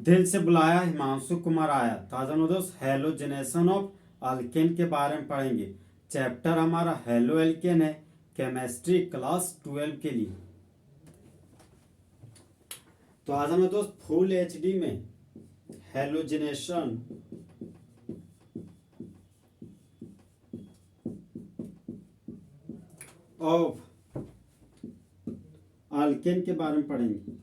दिल से बुलाया हिमांशु कुमार आया। तो आज हम लोग दोस्त हेलोजेनेशन ऑफ अल्केन के बारे में पढ़ेंगे। चैप्टर हमारा हेलो एल्केन है, केमिस्ट्री क्लास 12 के लिए। तो आज हम लोग दोस्त फुल एचडी में हेलोजेनेशन ऑफ अल्केन के बारे में पढ़ेंगे।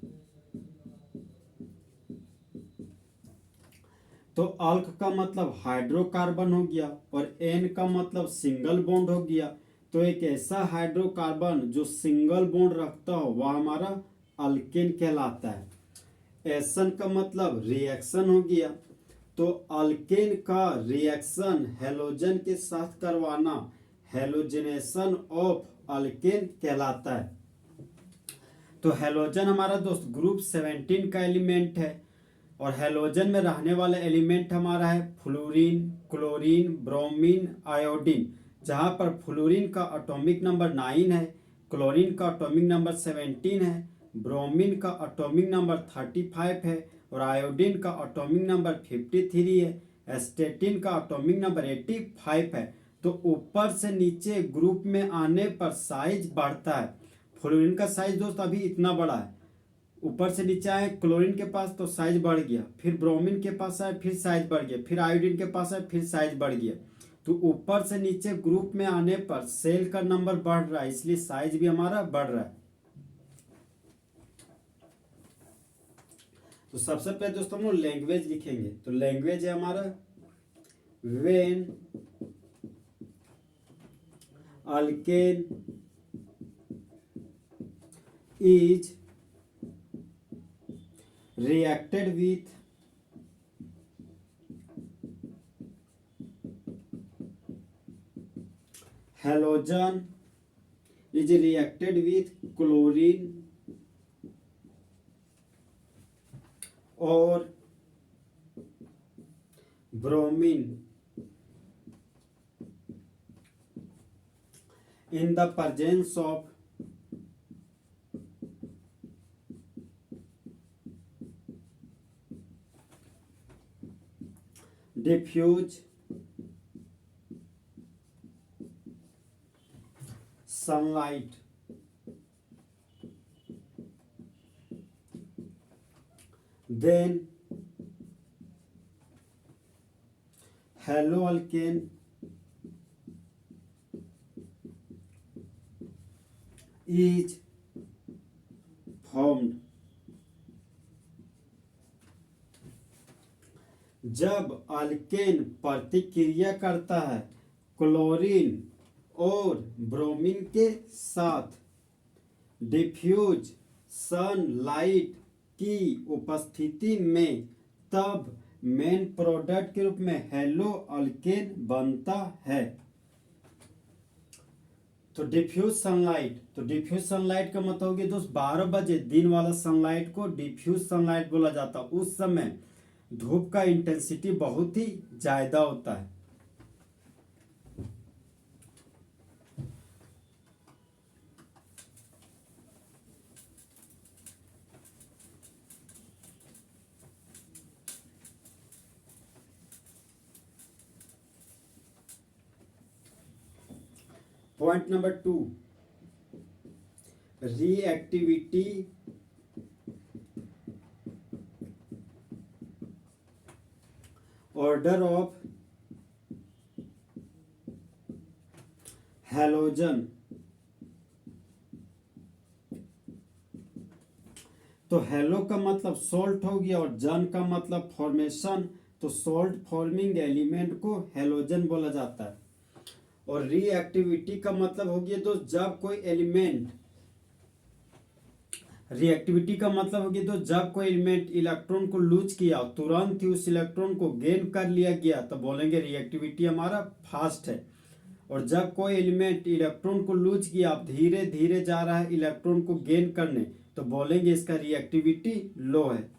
तो अल्क का मतलब हाइड्रोकार्बन हो गया और एन का मतलब सिंगल बॉन्ड हो गया। तो एक ऐसा हाइड्रोकार्बन जो सिंगल बॉन्ड रखता हो वह हमारा अल्केन कहलाता है। एसन का मतलब रिएक्शन हो गया। तो अल्केन का रिएक्शन हेलोजन के साथ करवाना हेलोजेनेशन ऑफ अल्केन कहलाता है। तो हेलोजन हमारा दोस्त ग्रुप 17 का एलिमेंट है और हेलोजन में रहने वाला एलिमेंट हमारा है फ्लोरीन, क्लोरीन, ब्रोमीन, आयोडीन। जहां पर फ्लोरीन का एटॉमिक नंबर 9 है, क्लोरीन का एटॉमिक नंबर 17 है, ब्रोमीन का एटॉमिक नंबर 35 है और आयोडीन का एटॉमिक नंबर 53 है। एस्टेटिन का एटॉमिक नंबर 85 है। तो ऊपर से नीचे ग्रुप में आने पर साइज बढ़ता है। फ्लोरीन का साइज दोस्त अभी इतना बड़ा है, ऊपर से नीचे आए क्लोरीन के पास तो साइज बढ़ गया, फिर ब्रोमीन के पास आए फिर साइज बढ़ गया, फिर आयोडीन के पास आए फिर साइज बढ़ गया। तो ऊपर से नीचे ग्रुप में आने पर सेल का नंबर बढ़ रहा है, इसलिए साइज भी हमारा बढ़ रहा है। तो सबसे पहले दोस्तों हम लोग लैंग्वेज लिखेंगे। तो लैंग्वेज है हमारा when alkane is reacted with halogen is reacted with chlorine or bromine in the presence of diffuse sunlight, then haloalkane is formed। जब अल्केन प्रतिक्रिया करता है क्लोरीन और ब्रोमीन के साथ डिफ्यूज सनलाइट की उपस्थिति में, तब मेन प्रोडक्ट के रूप में हेलो अल्केन बनता है। तो डिफ्यूज सनलाइट, तो डिफ्यूज सनलाइट का मतलब हो गया दोस्त 12 बजे दिन वाला सनलाइट को डिफ्यूज सनलाइट बोला जाता है। उस समय धूप का इंटेंसिटी बहुत ही ज्यादा होता है। Point number 2, reactivity order of halogen. तो हेलो का मतलब सोल्ट हो गया और जन का मतलब फॉर्मेशन। तो सोल्ट फॉर्मिंग एलिमेंट को हेलोजन बोला जाता है। और रिएक्टिविटी का मतलब हो गया तो जब कोई एलिमेंट, रिएक्टिविटी का मतलब हो गया तो जब कोई एलिमेंट इलेक्ट्रॉन को लूज किया तुरंत ही उस इलेक्ट्रॉन को गेन कर लिया गया तो बोलेंगे रिएक्टिविटी हमारा फास्ट है। और जब कोई एलिमेंट इलेक्ट्रॉन को लूज किया धीरे धीरे जा रहा है इलेक्ट्रॉन को गेन करने तो बोलेंगे इसका रिएक्टिविटी लो है।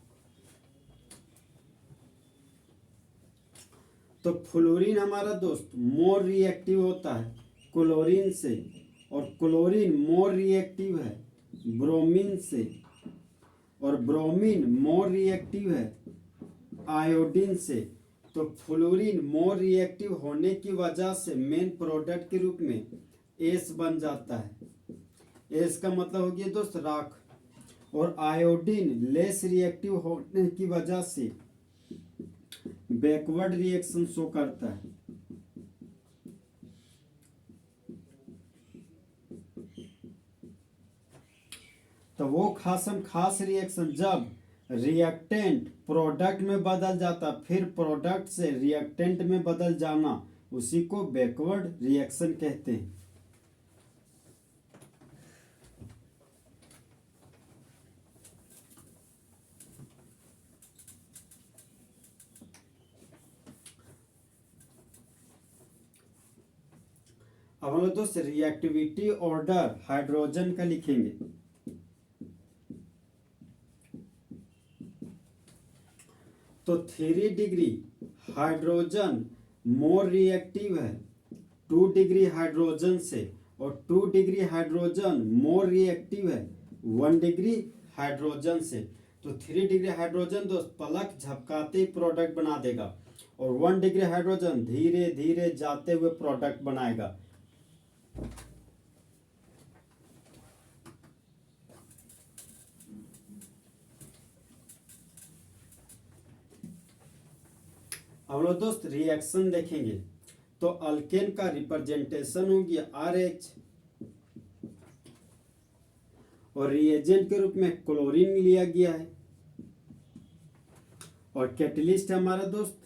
तो फ्लोरीन हमारा दोस्त मोर रिएक्टिव होता है क्लोरीन से और क्लोरीन मोर रिएक्टिव है ब्रोमीन से और ब्रोमीन मोर रिएक्टिव है आयोडीन से, तो फ्लोरीन मोर रिएक्टिव होने की वजह से मेन प्रोडक्ट के रूप में एस बन जाता है। एस का मतलब हो गया दोस्त राख, और आयोडीन लेस रिएक्टिव होने की वजह से बैकवर्ड रिएक्शन शो करता है। तो वो खास रिएक्शन जब रिएक्टेंट प्रोडक्ट में बदल जाता, फिर प्रोडक्ट से रिएक्टेंट में बदल जाना, उसी को बैकवर्ड रिएक्शन कहते हैं। अब हम लोग दोस्त रिएक्टिविटी ऑर्डर हाइड्रोजन का लिखेंगे। तो 3 डिग्री हाइड्रोजन मोर रिएक्टिव है 2 डिग्री हाइड्रोजन से, और 2 डिग्री हाइड्रोजन मोर रिएक्टिव है 1 डिग्री हाइड्रोजन से। तो 3 डिग्री हाइड्रोजन दोस्त पलक झपकाते ही प्रोडक्ट बना देगा, और 1 डिग्री हाइड्रोजन धीरे धीरे जाते हुए प्रोडक्ट बनाएगा। हम लोग दोस्त रिएक्शन देखेंगे। तो अल्केन का रिप्रेजेंटेशन हो गया RH, और रिएजेंट के रूप में क्लोरीन लिया गया है, और कैटलिस्ट हमारा दोस्त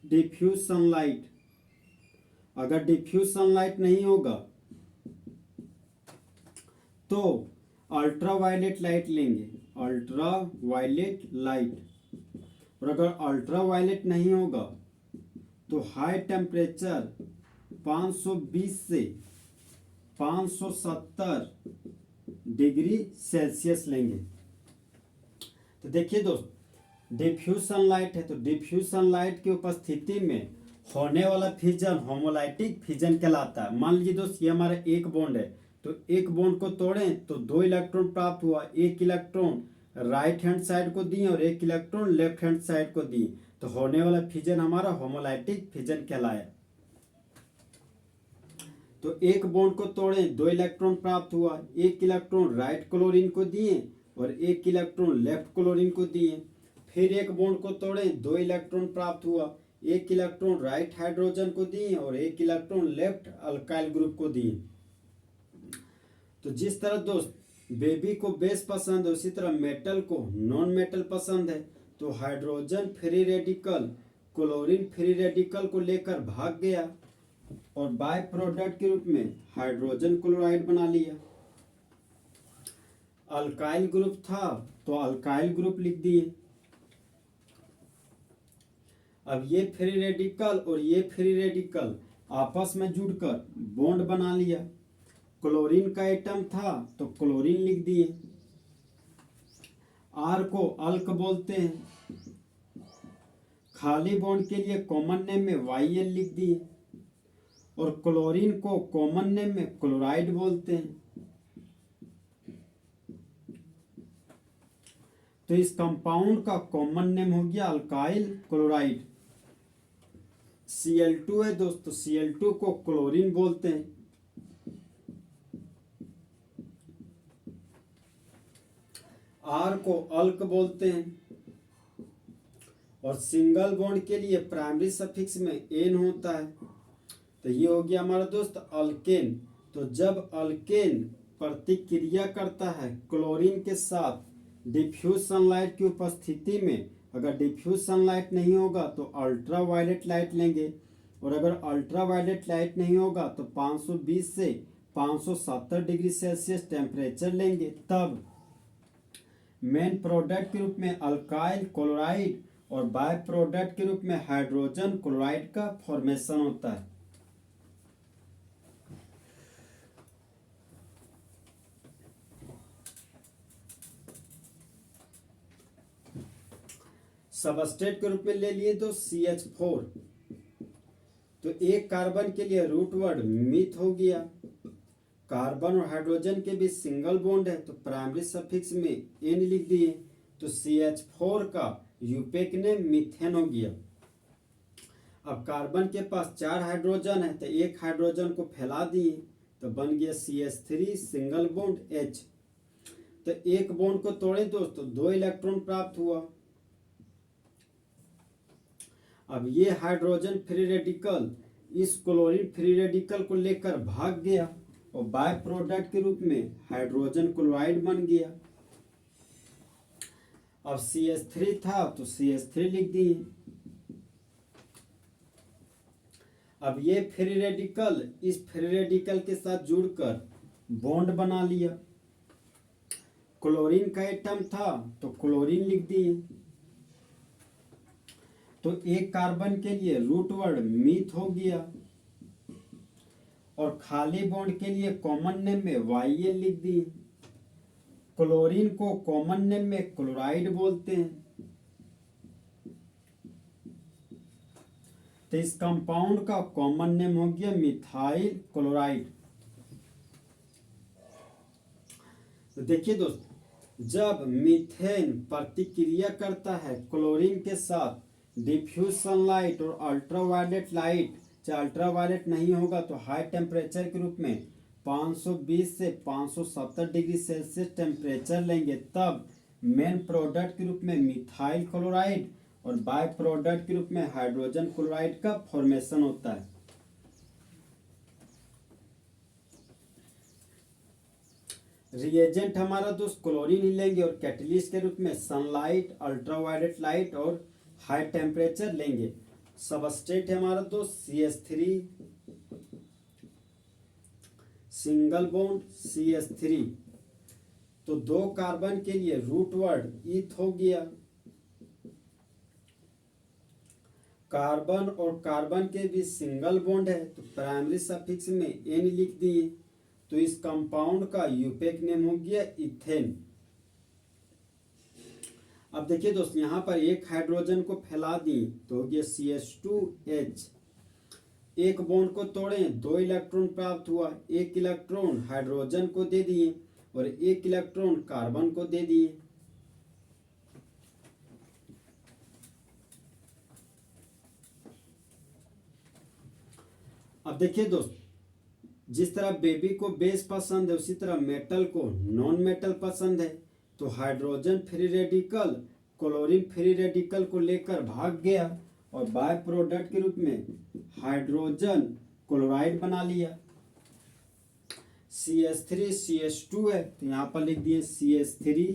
डिफ्यूज सनलाइट। अगर डिफ्यूज सनलाइट नहीं होगा तो अल्ट्रावायलेट लाइट लेंगे, अल्ट्रावायलेट लाइट। और अगर अल्ट्रावायलेट नहीं होगा तो हाई टेम्परेचर 520 से 570 डिग्री सेल्सियस लेंगे। तो देखिए दोस्त, डिफ्यूज सनलाइट है, तो डिफ्यूज सनलाइट की उपस्थिति में होने वाला फिजन होमोलाइटिक फिजन कहलाता है। मान लीजिए दोस्त, ये हमारा एक बॉन्ड है, तो एक बॉन्ड को तोड़ें तो 2 इलेक्ट्रॉन प्राप्त हुआ, एक इलेक्ट्रॉन राइट हैंड साइड को दिए और एक इलेक्ट्रॉन लेफ्ट हैंड साइड को दिए, तो होने वाला फिजन हमारा होमोलाइटिक फिजन कहलाया। तो एक बॉन्ड को तोड़े 2 इलेक्ट्रॉन प्राप्त हुआ, एक इलेक्ट्रॉन राइट क्लोरीन को दिए और एक इलेक्ट्रॉन लेफ्ट क्लोरीन को दिए। फिर एक बॉन्ड को तोड़े 2 इलेक्ट्रॉन प्राप्त हुआ, एक इलेक्ट्रॉन राइट हाइड्रोजन को दिए और एक इलेक्ट्रॉन लेफ्ट अल्काइल ग्रुप को दिए। तो जिस तरह दोस्त बेबी को बेस पसंद है, उसी तरह मेटल को नॉन मेटल पसंद है। तो hydrogen free radical chlorine free radical को लेकर भाग गया और बाय प्रोडक्ट के रूप में हाइड्रोजन क्लोराइड बना लिया। अल्काइल ग्रुप था तो अल्काइल ग्रुप लिख दिए। अब ये फ्री रेडिकल और ये फ्री रेडिकल आपस में जुड़कर बॉन्ड बना लिया। क्लोरीन का एटम था तो क्लोरीन लिख दिए। आर को अल्क बोलते हैं। खाली बॉन्ड के लिए कॉमन नेम में YL लिख दिए, और क्लोरीन को कॉमन नेम में क्लोराइड बोलते हैं। तो इस कंपाउंड का कॉमन नेम हो गया अल्काइल क्लोराइड। Cl2 है दोस्तों, Cl2 को क्लोरीन बोलते हैं। R को अल्क बोलते हैं, और सिंगल बॉन्ड के लिए प्राइमरी सफिक्स में N होता है। तो ये हो गया हमारा दोस्त अल्केन। तो जब अल्केन प्रतिक्रिया करता है क्लोरीन के साथ डिफ्यूज सनलाइट की उपस्थिति में, अगर डिफ्यूज सनलाइट नहीं होगा तो अल्ट्रावायलेट लाइट लेंगे, और अगर अल्ट्रावायलेट लाइट नहीं होगा तो 520 से 570 डिग्री सेल्सियस टेम्परेचर लेंगे। तब मेन प्रोडक्ट के रूप में अल्काइल क्लोराइड और बाय प्रोडक्ट के रूप में हाइड्रोजन क्लोराइड का फॉर्मेशन होता है। सबस्ट्रेट के रूप में ले लिए तो CH4। तो एक कार्बन के लिए रूट वर्ड मिथ हो गया। कार्बन और हाइड्रोजन के बीच सिंगल बॉन्ड है तो प्राइमरी सफिक्स में N लिख दिए। तो CH4 का यूपेक ने मीथेन हो गया। अब कार्बन के पास 4 हाइड्रोजन है तो एक हाइड्रोजन को फैला दिए तो बन गया CH3 सिंगल बॉन्ड H। तो एक बॉन्ड को तोड़े दोस्तों 2 इलेक्ट्रॉन प्राप्त हुआ। अब ये हाइड्रोजन फ्री रेडिकल इस क्लोरीन फ्री रेडिकल को लेकर भाग गया और बाय प्रोडक्ट के रूप में हाइड्रोजन क्लोराइड बन गया। अब CH3 था तो CH3 लिख दिए। अब ये फ्री रेडिकल इस फ्री रेडिकल के साथ जुड़कर बॉन्ड बना लिया। क्लोरीन का एटम था तो क्लोरीन लिख दिए। तो एक कार्बन के लिए रूट वर्ड मीथ हो गया और खाली बॉन्ड के लिए कॉमन नेम में YN लिख दिए। क्लोरीन को कॉमन नेम में क्लोराइड बोलते हैं। तो इस कंपाउंड का कॉमन नेम हो गया मिथाइल क्लोराइड। तो देखिए दोस्तों, जब मीथेन प्रतिक्रिया करता है क्लोरीन के साथ डिफ्यूज सनलाइट और अल्ट्रावायलेट लाइट, चाहे अल्ट्रावायलेट नहीं होगा तो हाई टेम्परेचर के रूप में 520 से 570 डिग्री सेल्सियस टेम्परेचर लेंगे, तब मेन प्रोडक्ट के रूप में मिथाइल क्लोराइड और बाय प्रोडक्ट के रूप में हाइड्रोजन क्लोराइड का फॉर्मेशन होता है। रिएजेंट हमारा दोस्त क्लोरीन ही लेंगे और कैटलिस्ट के रूप में सनलाइट, अल्ट्रावायलेट लाइट और हाई टेम्परेचर लेंगे। सबस्ट्रेट है हमारा दोस्त CH3 सिंगल बॉन्ड CH3। तो 2 कार्बन के लिए रूट वर्ड ईथ हो गया। कार्बन और कार्बन के बीच सिंगल बॉन्ड है तो प्राइमरी सफिक्स में N लिख दिए। तो इस कंपाउंड का यूपेक नेम हो गया इथेन। अब देखिए दोस्त, यहाँ पर एक हाइड्रोजन को फैला दी तो हो गया CH2H। एक बॉन्ड को तोड़े 2 इलेक्ट्रॉन प्राप्त हुआ। एक इलेक्ट्रॉन हाइड्रोजन को दे दिए और एक इलेक्ट्रॉन कार्बन को दे दिए। अब देखिए दोस्त, जिस तरह बेबी को बेस पसंद है उसी तरह मेटल को नॉन मेटल पसंद है। तो hydrogen free radical chlorine free radical को लेकर भाग गया और बाय प्रोडक्ट के रूप में हाइड्रोजन क्लोराइड बना लिया। CH3 CH2 है तो यहाँ पर लिख दिए CH3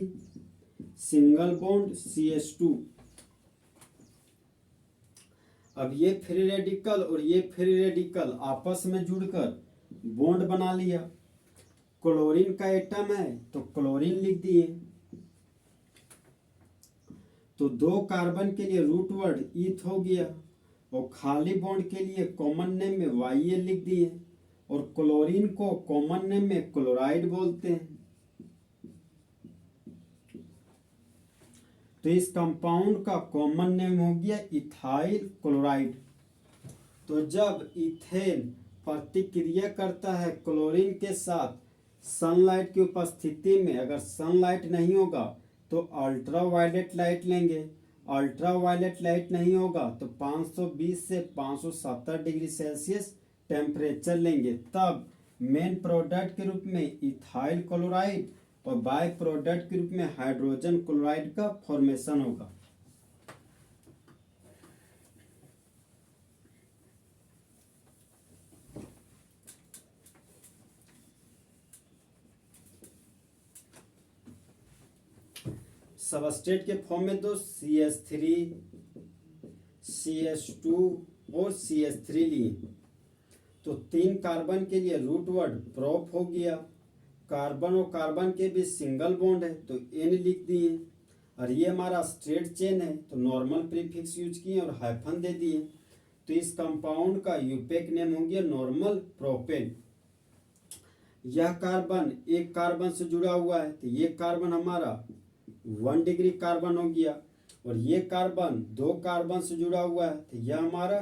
सिंगल बॉन्ड CH2। अब ये फ्री रेडिकल और ये फ्री रेडिकल आपस में जुड़कर बॉन्ड बना लिया। क्लोरीन का एटम है तो क्लोरीन लिख दिए। तो 2 कार्बन के लिए रूट वर्ड ईथ हो गया और खाली बॉन्ड के लिए कॉमन नेम में YN लिख दिए और क्लोरीन को कॉमन नेम में क्लोराइड बोलते हैं। तो इस कंपाउंड का कॉमन नेम हो गया इथाइल क्लोराइड। तो जब इथेन प्रतिक्रिया करता है क्लोरीन के साथ सनलाइट की उपस्थिति में, अगर सनलाइट नहीं होगा तो अल्ट्रावायलेट लाइट लेंगे। अल्ट्रावायलेट लाइट नहीं होगा तो 520 से 570 डिग्री सेल्सियस टेम्परेचर लेंगे, तब मेन प्रोडक्ट के रूप में इथाइल क्लोराइड और बाय प्रोडक्ट के रूप में हाइड्रोजन क्लोराइड का फॉर्मेशन होगा। सबस्ट्रेट के फॉर्म में तो CH3 CH2 और CH3 लिए। तो 3 कार्बन के लिए रूट वर्ड प्रोप हो गया। कार्बन और कार्बन के बीच सिंगल बॉन्ड है तो N लिख दिए और ये हमारा स्ट्रेट चेन है तो नॉर्मल प्रीफिक्स यूज किए और हाइफन दे दिए। तो इस कंपाउंड का यूपेक नेम हो गया नॉर्मल प्रोपेन। यह कार्बन एक कार्बन से जुड़ा हुआ है तो ये कार्बन हमारा 1 डिग्री कार्बन हो गया और ये कार्बन 2 कार्बन से जुड़ा हुआ है तो यह हमारा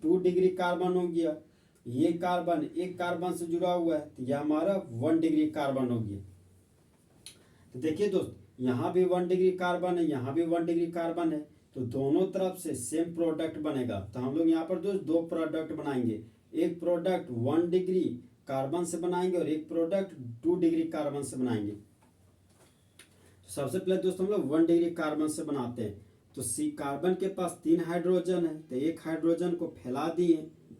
2 डिग्री कार्बन हो गया। ये कार्बन एक कार्बन से जुड़ा हुआ है तो यह हमारा 1 डिग्री कार्बन हो गया। तो देखिए दोस्त, यहाँ भी 1 डिग्री कार्बन है, यहाँ भी 1 डिग्री कार्बन है, तो दोनों तरफ से सेम प्रोडक्ट बनेगा। तो हम लोग यहाँ पर दोस्त दो प्रोडक्ट बनाएंगे, एक प्रोडक्ट 1 डिग्री कार्बन से बनाएंगे और एक प्रोडक्ट 2 डिग्री कार्बन से बनाएंगे। तो सबसे पहले दोस्तों हम लोग 1 डिग्री कार्बन से बनाते हैं। तो सी कार्बन के पास 3 हाइड्रोजन है, तो एक हाइड्रोजन को फैला दिए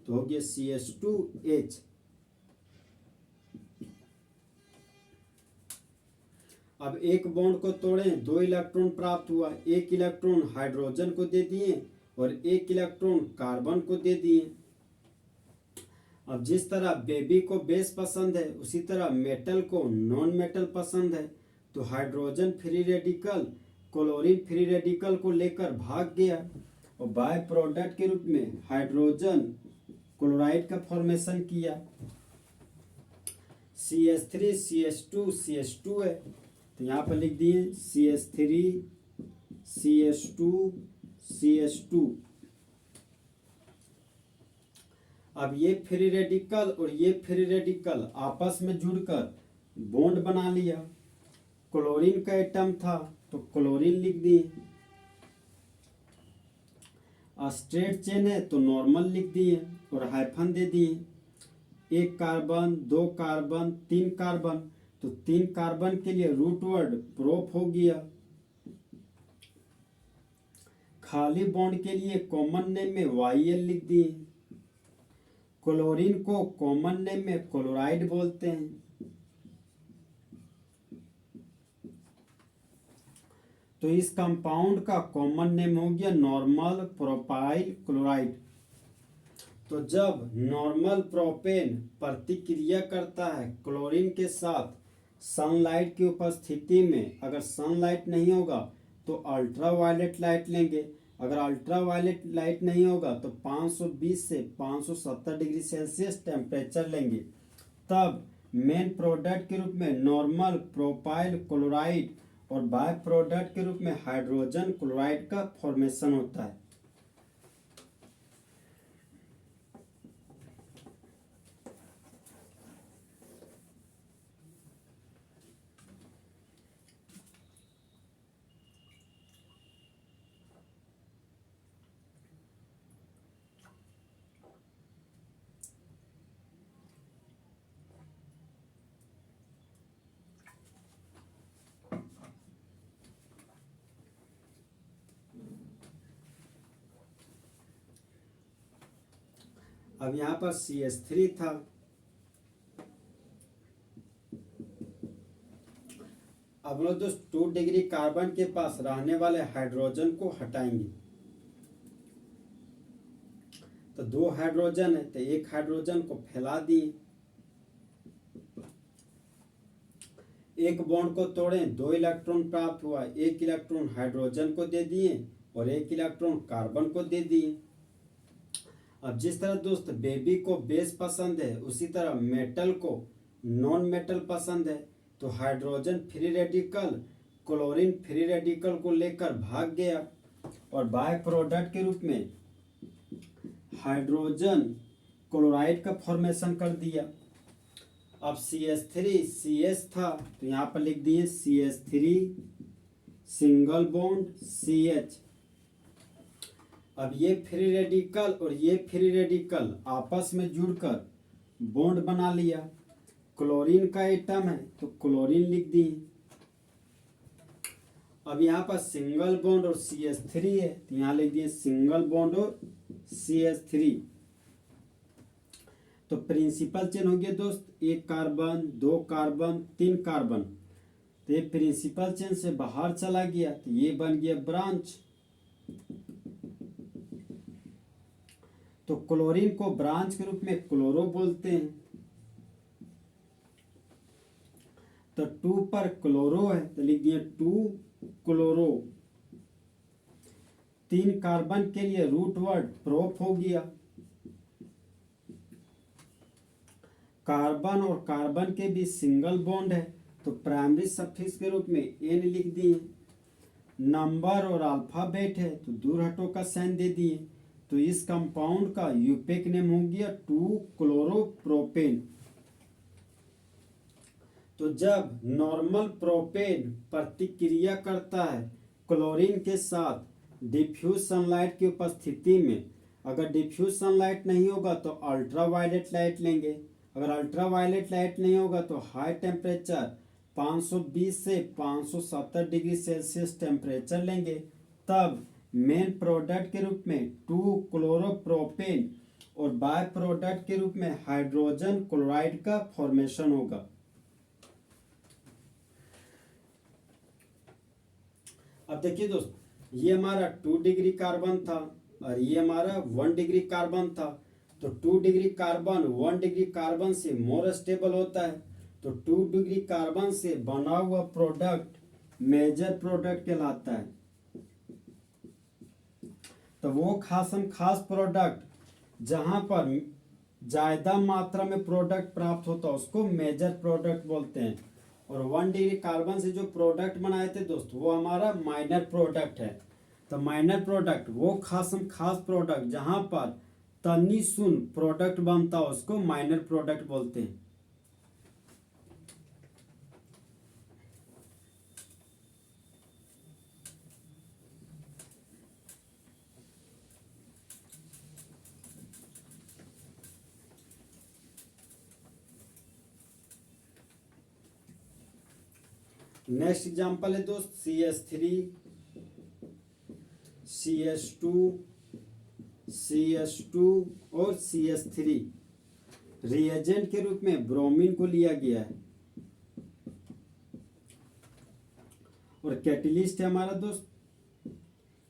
तो हो गया CH2H। अब एक बॉन्ड को तोड़े, 2 इलेक्ट्रॉन प्राप्त हुआ, एक इलेक्ट्रॉन हाइड्रोजन को दे दिए और एक इलेक्ट्रॉन कार्बन को दे दिए। अब जिस तरह बेबी को बेस पसंद है उसी तरह मेटल को नॉन मेटल पसंद है, तो hydrogen free radical chlorine free radical को लेकर भाग गया और बाय प्रोडक्ट के रूप में हाइड्रोजन क्लोराइड का फॉर्मेशन किया। CH3 CH2 CH2 है, तो यहाँ पर लिख दिए CH3 CH2 CH2। अब ये फ्री रेडिकल और ये फ्री रेडिकल आपस में जुड़कर बॉन्ड बना लिया। क्लोरीन का एटम था तो क्लोरीन लिख दिए, स्ट्रेट चेन है तो नॉर्मल लिख दिए और हाइफन दे दिए। एक कार्बन, 2 कार्बन, 3 कार्बन, तो 3 कार्बन के लिए रूट वर्ड प्रोप हो गया। खाली बॉन्ड के लिए कॉमन नेम में YL लिख दिए। क्लोरीन को कॉमन नेम में क्लोराइड बोलते हैं। तो इस कंपाउंड का कॉमन नेम हो गया नॉर्मल प्रोपाइल क्लोराइड। तो जब नॉर्मल प्रोपेन प्रतिक्रिया करता है क्लोरीन के साथ सनलाइट की उपस्थिति में, अगर सनलाइट नहीं होगा तो अल्ट्रावायलेट लाइट लेंगे, अगर अल्ट्रावायलेट लाइट नहीं होगा तो 520 से 570 डिग्री सेल्सियस टेम्परेचर लेंगे। तब मेन प्रोडक्ट के रूप में नॉर्मल प्रोपाइल क्लोराइड और बाय प्रोडक्ट के रूप में हाइड्रोजन क्लोराइड का फॉर्मेशन होता है। अब यहाँ पर CH3 था, अब लोग दोस्त 2 डिग्री कार्बन के पास रहने वाले हाइड्रोजन को हटाएंगे। तो 2 हाइड्रोजन है तो एक हाइड्रोजन को फैला दिए, एक बॉन्ड को तोड़े, 2 इलेक्ट्रॉन प्राप्त हुआ, एक इलेक्ट्रॉन हाइड्रोजन को दे दिए और एक इलेक्ट्रॉन कार्बन को दे दिए। अब जिस तरह दोस्त बेबी को बेस पसंद है उसी तरह मेटल को नॉन मेटल पसंद है, तो hydrogen free radical chlorine free radical को लेकर भाग गया और बाय प्रोडक्ट के रूप में हाइड्रोजन क्लोराइड का फॉर्मेशन कर दिया। अब CH3 CH था तो यहाँ पर लिख दिए CH3 सिंगल बॉन्ड CH। अब ये फ्री रेडिकल और ये फ्री रेडिकल आपस में जुड़कर बॉन्ड बना लिया। क्लोरीन का एटम है तो क्लोरीन लिख दिए। अब यहाँ पर सिंगल बॉन्ड और CH3 है तो यहाँ लिख दिए सिंगल बॉन्ड और CH3। तो प्रिंसिपल चेन हो गया दोस्त, 1 कार्बन, 2 कार्बन, 3 कार्बन, तो ये प्रिंसिपल चेन से बाहर चला गया तो ये बन गया ब्रांच। तो क्लोरीन को ब्रांच के रूप में क्लोरो बोलते हैं। तो 2 पर क्लोरो है तो लिख दिए 2 क्लोरो। 3 कार्बन के लिए रूट वर्ड प्रोप हो गया। कार्बन और कार्बन के बीच सिंगल बॉन्ड है तो प्राइमरी सफिक्स के रूप में N लिख दिए। नंबर और अल्फाबेट है तो दूर हटो का साइन दे दिए। तो इस कंपाउंड का यूपेक नेम हो गया 2 क्लोरोप्रोपेन। तो जब नॉर्मल प्रोपेन प्रतिक्रिया करता है क्लोरीन के साथ डिफ्यूज सनलाइट की उपस्थिति में, अगर डिफ्यूज सनलाइट नहीं होगा तो अल्ट्रावायलेट लाइट लेंगे, अगर अल्ट्रावायलेट लाइट नहीं होगा तो हाई टेम्परेचर 520 से 570 डिग्री सेल्सियस टेम्परेचर लेंगे। तब मेन प्रोडक्ट के रूप में 2 क्लोरोप्रोपेन और बाय प्रोडक्ट के रूप में हाइड्रोजन क्लोराइड का फॉर्मेशन होगा। अब देखिए दोस्त, ये हमारा 2 डिग्री कार्बन था और ये हमारा 1 डिग्री कार्बन था। तो 2 डिग्री कार्बन 1 डिग्री कार्बन से मोर स्टेबल होता है। तो 2 डिग्री कार्बन से बना हुआ प्रोडक्ट मेजर प्रोडक्ट कहलाता है। तो वो खास प्रोडक्ट जहां पर ज्यादा मात्रा में प्रोडक्ट प्राप्त होता है उसको मेजर प्रोडक्ट बोलते हैं। और 1 डिग्री कार्बन से जो प्रोडक्ट बनाए थे दोस्त वो हमारा माइनर प्रोडक्ट है। तो माइनर प्रोडक्ट वो खास प्रोडक्ट जहां पर तनी सुन प्रोडक्ट बनता है उसको माइनर प्रोडक्ट बोलते हैं। नेक्स्ट एग्जांपल है दोस्त CH3 CH2 और CH3 रिएजेंट के रूप में ब्रोमीन को लिया गया है और कैटलिस्ट है हमारा दोस्त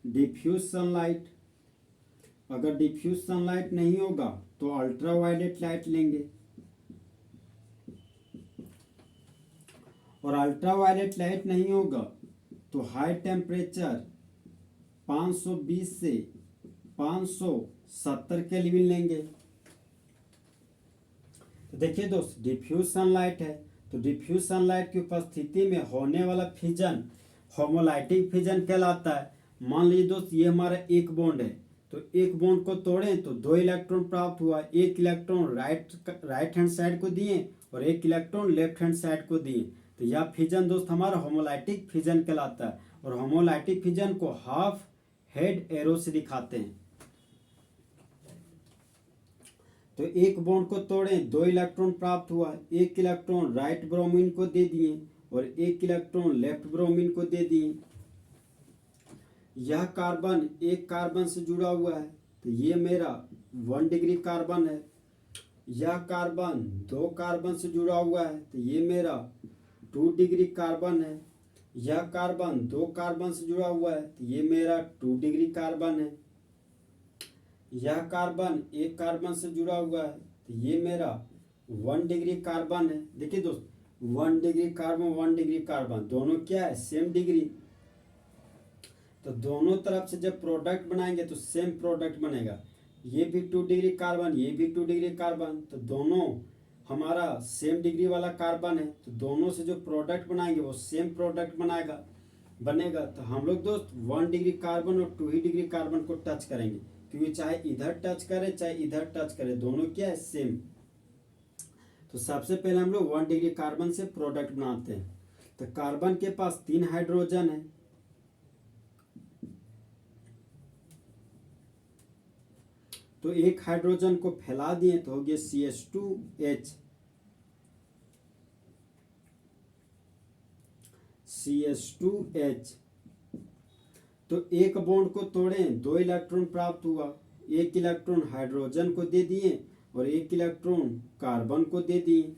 डिफ्यूज सनलाइट। अगर डिफ्यूज सनलाइट नहीं होगा तो अल्ट्रावायलेट लाइट लेंगे और अल्ट्रावायलेट लाइट नहीं होगा तो हाई टेम्परेचर 520 से 570 केल्विन लेंगे। तो देखिए दोस्त, डिफ्यूज सनलाइट है तो डिफ्यूज सनलाइट की उपस्थिति में होने वाला फिजन होमोलाइटिक फिजन कहलाता है। मान लीजिए दोस्त, ये हमारा एक बॉन्ड है तो एक बॉन्ड को तोड़ें तो 2 इलेक्ट्रॉन प्राप्त हुआ। एक इलेक्ट्रॉन राइट हैंड साइड को दिए और एक इलेक्ट्रॉन लेफ्ट हैंड साइड को दिए। तो यह फिजन दोस्त हमारा होमोलाइटिक फिजन कहलाता है और होमोलाइटिक फिजन को हाफ हेड एरो से दिखाते हैं। तो एक बॉन्ड को तोड़े 2 इलेक्ट्रॉन प्राप्त हुआ। एक इलेक्ट्रॉन राइट ब्रोमीन को दे दिए और एक इलेक्ट्रॉन लेफ्ट ब्रोमीन को दे दिए। यह कार्बन एक कार्बन से जुड़ा हुआ है तो ये मेरा 1 डिग्री कार्बन है। यह कार्बन 2 कार्बन से जुड़ा हुआ है तो ये मेरा 2 डिग्री कार्बन है। यह कार्बन 2 कार्बन से जुड़ा हुआ है तो ये मेरा 2 डिग्री कार्बन है। यह कार्बन एक कार्बन से जुड़ा हुआ है तो ये मेरा 1 डिग्री कार्बन है। देखिए दोस्त, 1 डिग्री कार्बन 1 डिग्री कार्बन दोनों क्या है, सेम डिग्री। तो दोनों तरफ से जब प्रोडक्ट बनाएंगे तो सेम प्रोडक्ट बनेगा। ये भी 2 डिग्री कार्बन, ये भी 2 डिग्री कार्बन, तो दोनों हमारा सेम डिग्री वाला कार्बन है तो दोनों से जो प्रोडक्ट बनाएंगे वो सेम प्रोडक्ट बनेगा। तो हम लोग दोस्त 1 डिग्री कार्बन और 2 डिग्री कार्बन को टच करेंगे क्योंकि चाहे इधर टच करे चाहे इधर टच करे दोनों क्या है, सेम। तो सबसे पहले हम लोग 1 डिग्री कार्बन से प्रोडक्ट बनाते हैं। तो कार्बन के पास 3 हाइड्रोजन है तो एक हाइड्रोजन को फैला दिए तो हो गया CH2H। तो एक बॉन्ड को तोड़े 2 इलेक्ट्रॉन प्राप्त हुआ। एक इलेक्ट्रॉन हाइड्रोजन को दे दिए और एक इलेक्ट्रॉन कार्बन को दे दिए।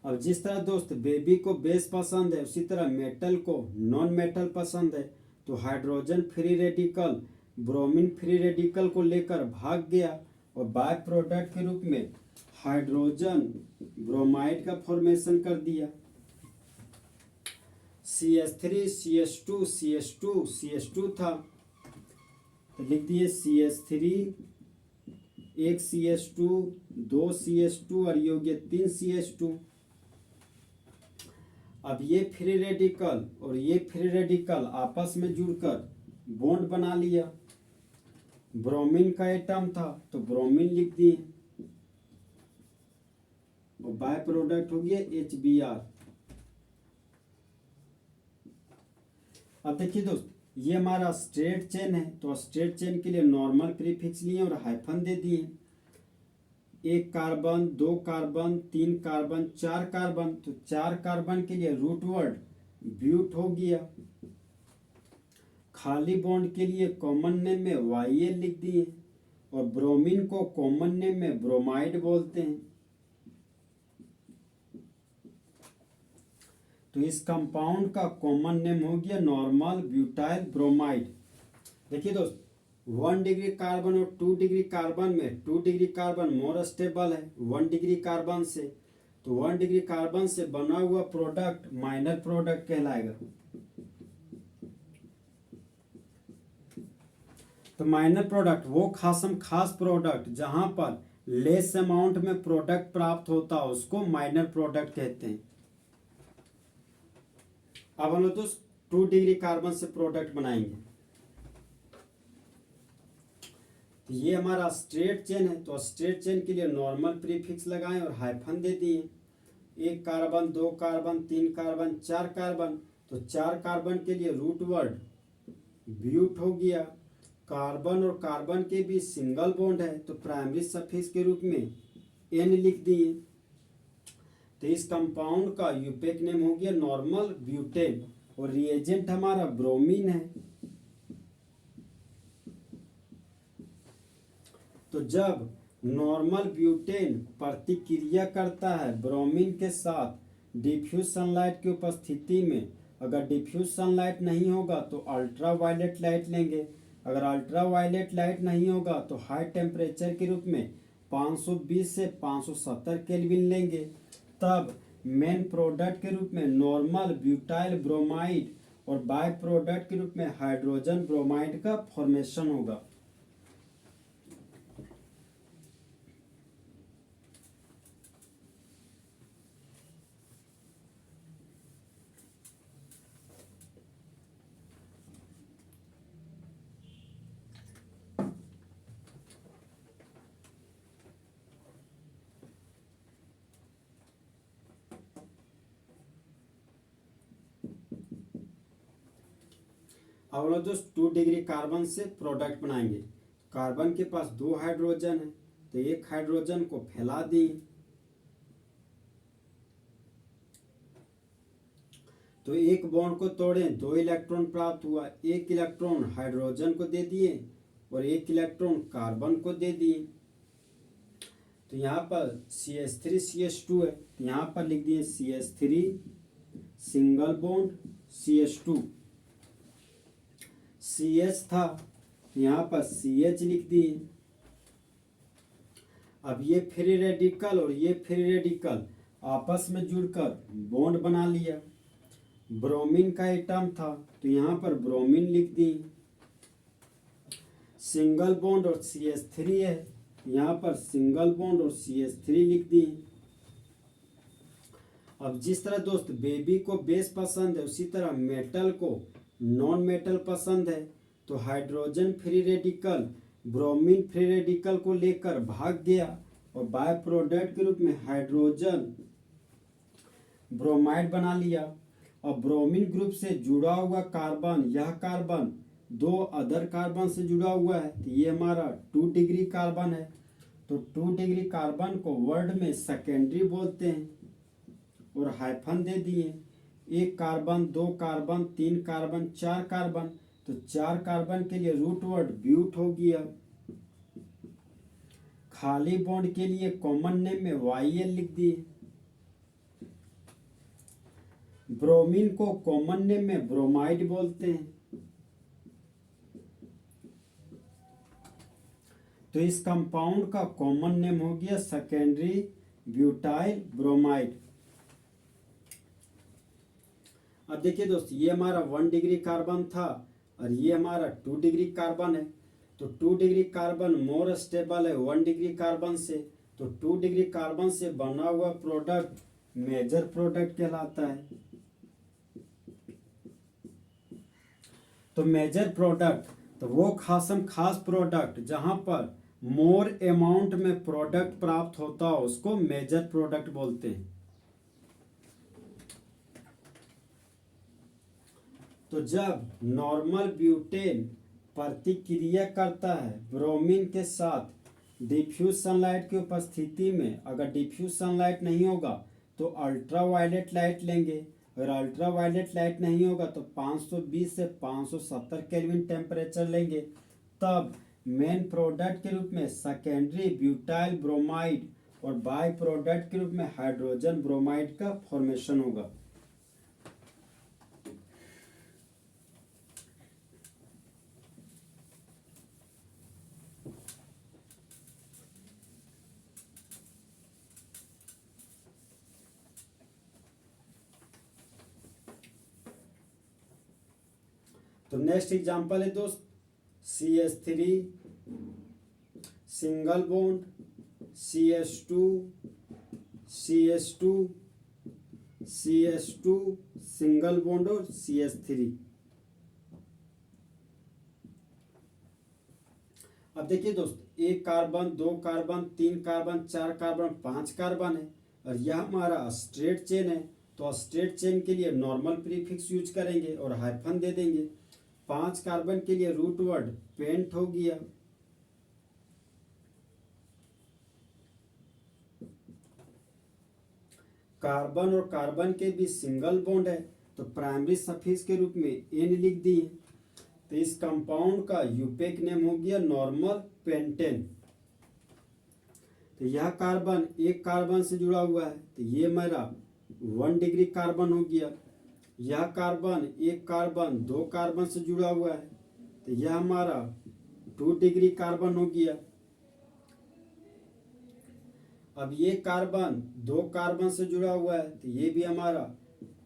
अब जिस तरह दोस्त बेबी को बेस पसंद है उसी तरह मेटल को नॉन मेटल पसंद है। तो hydrogen free radical bromine free radical को लेकर भाग गया और बाय प्रोडक्ट के रूप में हाइड्रोजन ब्रोमाइड का फॉर्मेशन कर दिया। CH3 CH2 था तो लिख दिए CH3 1 CH2 2 CH2 और ये हो गया 3 CH2। अब ये फ्री रेडिकल और ये फ्री रेडिकल आपस में जुड़कर बॉन्ड बना लिया। ब्रोमीन का एटम था तो ब्रोमीन लिख दिए और बाय प्रोडक्ट हो गया HBr। अब देखिए दोस्त, ये हमारा स्ट्रेट चेन है, तो स्ट्रेट चेन के लिए नॉर्मल प्रीफिक्स लिए और हाइफन दे दिए। एक कार्बन, दो कार्बन, तीन कार्बन, चार कार्बन, तो चार कार्बन के लिए रूट वर्ड ब्यूट हो गया। खाली बॉन्ड के लिए कॉमन नेम में YL लिख दिए और ब्रोमीन को कॉमन नेम में ब्रोमाइड बोलते हैं। तो इस कंपाउंड का कॉमन नेम हो गया नॉर्मल ब्यूटाइल ब्रोमाइड। देखिए दोस्त, 1 डिग्री कार्बन और 2 डिग्री कार्बन में 2 डिग्री कार्बन मोर स्टेबल है 1 डिग्री कार्बन से, तो 1 डिग्री कार्बन से बना हुआ प्रोडक्ट माइनर प्रोडक्ट कहलाएगा। तो माइनर प्रोडक्ट वो खास प्रोडक्ट जहां पर लेस अमाउंट में प्रोडक्ट प्राप्त होता है उसको माइनर प्रोडक्ट कहते हैं। अब हम लोग तो 2 डिग्री कार्बन से प्रोडक्ट बनाएंगे। तो ये हमारा स्ट्रेट चेन है, तो स्ट्रेट चेन के लिए नॉर्मल प्रीफिक्स लगाएं और हाइफन दे दिए। एक कार्बन, दो कार्बन, तीन कार्बन, चार कार्बन, तो चार कार्बन के लिए रूट वर्ड ब्यूट हो गया। कार्बन और कार्बन के बीच सिंगल बॉन्ड है, तो प्राइमरी सफिक्स के रूप में N लिख दिए। तो इस कंपाउंड का यूपेक नेम हो गया नॉर्मल ब्यूटेन और रिएजेंट हमारा ब्रोमीन है। तो जब नॉर्मल ब्यूटेन प्रतिक्रिया करता है ब्रोमीन के साथ डिफ्यूज सनलाइट की उपस्थिति में, अगर डिफ्यूज सनलाइट नहीं होगा तो अल्ट्रा वायलेट लाइट लेंगे, अगर अल्ट्रा वायलेट लाइट नहीं होगा तो हाई टेम्परेचर के रूप में 520 से 570 केल्विन लेंगे। तब मेन प्रोडक्ट के रूप में नॉर्मल ब्यूटाइल ब्रोमाइड और बाय प्रोडक्ट के रूप में हाइड्रोजन ब्रोमाइड का फॉर्मेशन होगा। अब लोग दोस्त 2 डिग्री कार्बन से प्रोडक्ट बनाएंगे। कार्बन के पास 2 हाइड्रोजन है, तो एक हाइड्रोजन को फैला दिए, तो एक बॉन्ड को तोड़े, 2 इलेक्ट्रॉन प्राप्त हुआ, एक इलेक्ट्रॉन हाइड्रोजन को दे दिए और एक इलेक्ट्रॉन कार्बन को दे दिए। तो यहाँ पर CH3 CH2 है, यहाँ पर लिख दिए CH3 single bond CH2। CH था, यहाँ पर CH लिख दिए। अब ये फ्री रेडिकल और ये फ्री रेडिकल आपस में जुड़कर बॉन्ड बना लिया। ब्रोमीन का एटम था, तो यहाँ पर ब्रोमीन लिख दिए। सिंगल बॉन्ड और CH3 है, यहाँ पर सिंगल बॉन्ड और CH3 लिख दिए। अब जिस तरह दोस्त बेबी को बेस पसंद है उसी तरह मेटल को नॉन मेटल पसंद है, तो hydrogen free radical bromine free radical को लेकर भाग गया और बाय प्रोडक्ट के रूप में हाइड्रोजन ब्रोमाइड बना लिया। और ब्रोमीन ग्रुप से जुड़ा हुआ कार्बन, यह कार्बन 2 अदर कार्बन से जुड़ा हुआ है, तो ये हमारा 2 डिग्री कार्बन है। तो 2 डिग्री कार्बन को वर्ड में सेकेंडरी बोलते हैं और हाइफन दे दिए। एक कार्बन, दो कार्बन, तीन कार्बन, चार कार्बन, तो चार कार्बन के लिए रूट वर्ड ब्यूट हो गया। खाली बॉन्ड के लिए कॉमन नेम में YL लिख दिए। ब्रोमीन को कॉमन नेम में ब्रोमाइड बोलते हैं। तो इस कंपाउंड का कॉमन नेम हो गया सेकेंडरी ब्यूटाइल ब्रोमाइड। अब देखिए दोस्त, ये हमारा 1 डिग्री कार्बन था और ये हमारा 2 डिग्री कार्बन है। तो 2 डिग्री कार्बन मोर स्टेबल है 1 डिग्री कार्बन से, तो 2 डिग्री कार्बन से बना हुआ प्रोडक्ट मेजर प्रोडक्ट कहलाता है। तो मेजर प्रोडक्ट तो वो खास प्रोडक्ट जहां पर मोर अमाउंट में प्रोडक्ट प्राप्त होता हो उसको मेजर प्रोडक्ट बोलते हैं। तो जब नॉर्मल ब्यूटेन प्रतिक्रिया करता है ब्रोमीन के साथ डिफ्यूज सनलाइट की उपस्थिति में, अगर डिफ्यूज सनलाइट नहीं होगा तो अल्ट्रावायलेट लाइट लेंगे, और अल्ट्रावायलेट लाइट नहीं होगा तो 520 से 570 केल्विन टेम्परेचर लेंगे। तब मेन प्रोडक्ट के रूप में सेकेंडरी ब्यूटाइल ब्रोमाइड और बाय प्रोडक्ट के रूप में हाइड्रोजन ब्रोमाइड का फॉर्मेशन होगा। तो नेक्स्ट एग्जांपल है दोस्त CH3 single bond CH2 CH2 CH2 single bond और CH3। अब देखिए दोस्त, एक कार्बन, दो कार्बन, तीन कार्बन, चार कार्बन, पांच कार्बन है और यह हमारा स्ट्रेट चेन है। तो स्ट्रेट चेन के लिए नॉर्मल प्रीफिक्स यूज करेंगे और हाइफन दे देंगे। पांच कार्बन के लिए रूट वर्ड पेंट हो गया। कार्बन और कार्बन के बीच सिंगल बॉन्ड है तो प्राइमरी सफिक्स के रूप में एन लिख दिए। तो इस कंपाउंड का यूपेक नेम हो गया नॉर्मल पेंटेन। तो यह कार्बन एक कार्बन से जुड़ा हुआ है तो ये मेरा 1 डिग्री कार्बन हो गया। यह कार्बन एक कार्बन दो कार्बन से जुड़ा हुआ है तो यह हमारा 2 डिग्री कार्बन हो गया। अब ये कार्बन दो कार्बन से जुड़ा हुआ है तो ये भी हमारा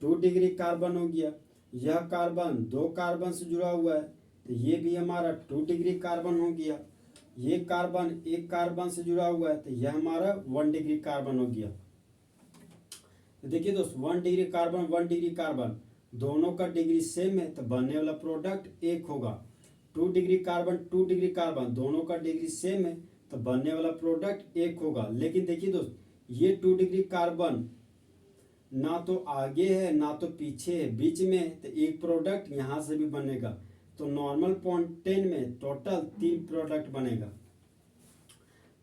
2 डिग्री कार्बन हो गया। यह कार्बन दो कार्बन से जुड़ा हुआ है तो ये भी हमारा 2 डिग्री कार्बन हो गया। ये कार्बन एक कार्बन से जुड़ा हुआ है तो यह हमारा 1 डिग्री कार्बन हो गया। तो देखिए दोस्त, 1 डिग्री कार्बन 1 डिग्री कार्बन दोनों का डिग्री सेम है तो बनने वाला प्रोडक्ट एक होगा। 2 डिग्री कार्बन 2 डिग्री कार्बन दोनों का डिग्री सेम है तो बनने वाला प्रोडक्ट एक होगा। लेकिन देखिए दोस्त, ये 2 डिग्री कार्बन ना तो आगे है ना तो पीछे है, बीच में है, तो एक प्रोडक्ट यहाँ से भी बनेगा। तो नॉर्मल पेंटेन में टोटल 3 प्रोडक्ट बनेगा।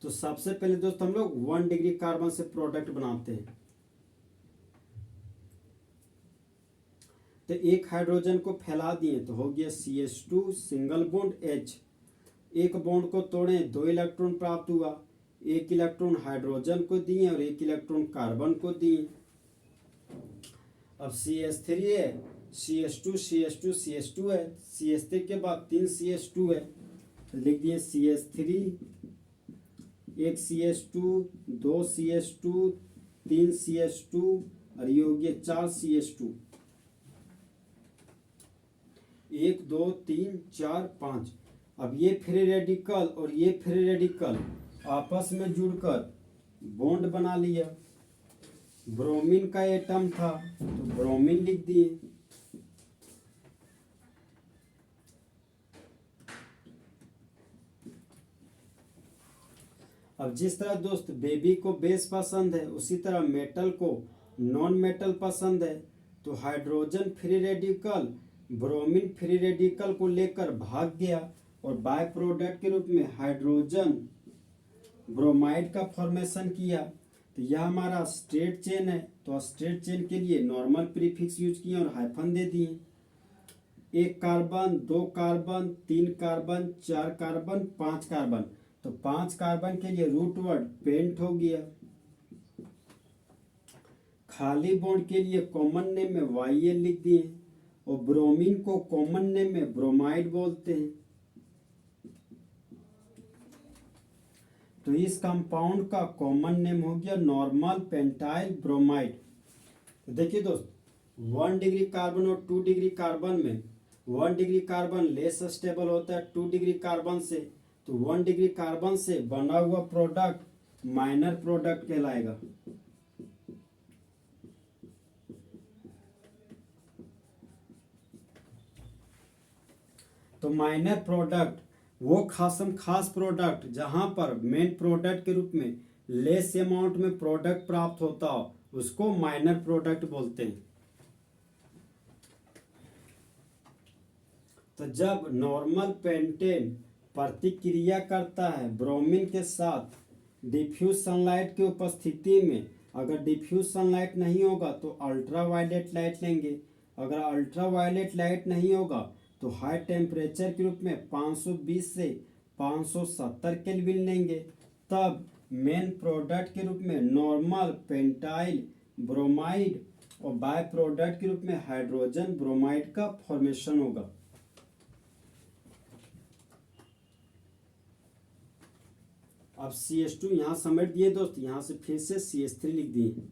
तो सबसे पहले दोस्त हम लोग 1 डिग्री कार्बन से प्रोडक्ट बनाते हैं। तो एक हाइड्रोजन को फैला दिए तो हो गया CH2 सिंगल बॉन्ड H। एक बॉन्ड को तोड़े 2 इलेक्ट्रॉन प्राप्त हुआ, एक इलेक्ट्रॉन हाइड्रोजन को दिए और एक इलेक्ट्रॉन कार्बन को दिए। अब CH3 है, CH2 CH2 CH2 है, CH3 के बाद 3 CH2 है तो लिख दिए CH3, एक CH2, 2 CH2, 3 CH2 और ये हो गया 4 CH2। 1 2 3 4 5। अब ये फ्री रेडिकल और ये फ्री रेडिकल आपस में जुड़कर बॉन्ड बना लिया। ब्रोमीन का एटम था तो ब्रोमीन लिख दिए। अब जिस तरह दोस्त बेबी को बेस पसंद है उसी तरह मेटल को नॉन मेटल पसंद है। तो hydrogen free radical bromine free radical को लेकर भाग गया और बाय प्रोडक्ट के रूप में हाइड्रोजन ब्रोमाइड का फॉर्मेशन किया। तो यह हमारा स्ट्रेट चेन है तो स्ट्रेट चेन के लिए नॉर्मल प्रीफिक्स यूज किए और हाइफन दे दिए। एक कार्बन, दो कार्बन, तीन कार्बन, चार कार्बन, पांच कार्बन। तो 5 कार्बन के लिए रूट वर्ड पेंट हो गया। खाली बॉन्ड के लिए कॉमन नेम में YL लिख दिए और ब्रोमीन को कॉमन नेम में ब्रोमाइड बोलते हैं। तो इस कंपाउंड का कॉमन नेम हो गया नॉर्मल पेंटाइल ब्रोमाइड। तो देखिए दोस्त, 1 डिग्री कार्बन और 2 डिग्री कार्बन में 1 डिग्री कार्बन लेस स्टेबल होता है 2 डिग्री कार्बन से। तो 1 डिग्री कार्बन से बना हुआ प्रोडक्ट माइनर प्रोडक्ट कहलाएगा। तो माइनर प्रोडक्ट वो खास प्रोडक्ट जहां पर मेन प्रोडक्ट के रूप में लेस अमाउंट में प्रोडक्ट प्राप्त होता हो उसको माइनर प्रोडक्ट बोलते हैं। तो जब नॉर्मल पेंटेन प्रतिक्रिया करता है ब्रोमीन के साथ डिफ्यूज सनलाइट की उपस्थिति में, अगर डिफ्यूज सनलाइट नहीं होगा तो अल्ट्रावायलेट लाइट लेंगे, अगर अल्ट्रावायलेट लाइट नहीं होगा तो हाई टेम्परेचर के रूप में 520 से 570 केल्विन लेंगे। तब मेन प्रोडक्ट के रूप में नॉर्मल पेंटाइल ब्रोमाइड और बाय प्रोडक्ट के रूप में हाइड्रोजन ब्रोमाइड का फॉर्मेशन होगा। अब CH2 यहाँ समेट दिए दोस्त, यहाँ से फिर से CH3 लिख दिए।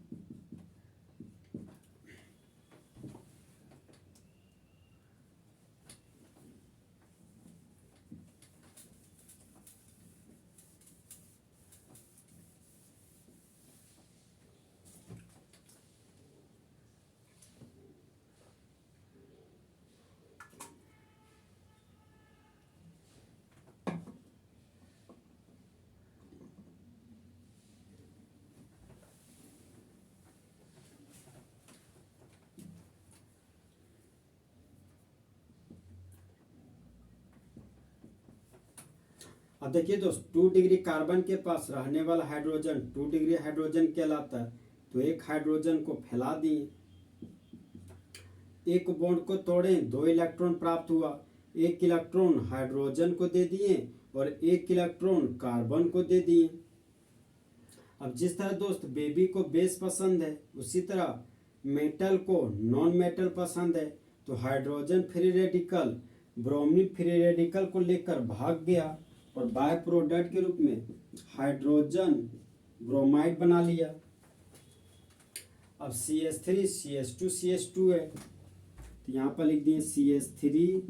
अब देखिए दोस्त 2 डिग्री कार्बन के पास रहने वाला हाइड्रोजन 2 डिग्री हाइड्रोजन कहलाता है। तो एक हाइड्रोजन को फैला दिए, एक बॉन्ड को तोड़े, 2 इलेक्ट्रॉन प्राप्त हुआ, 1 इलेक्ट्रॉन हाइड्रोजन को दे दिए और 1 इलेक्ट्रॉन कार्बन को दे दिए। अब जिस तरह दोस्त बेबी को बेस पसंद है उसी तरह मेटल को नॉन मेटल पसंद है। तो hydrogen free radical bromine free radical को लेकर भाग गया और बाय प्रोडक्ट के रूप में हाइड्रोजन ब्रोमाइड बना लिया। अब CH3 CH2 CH2 है, तो यहाँ पर लिख दिए CH3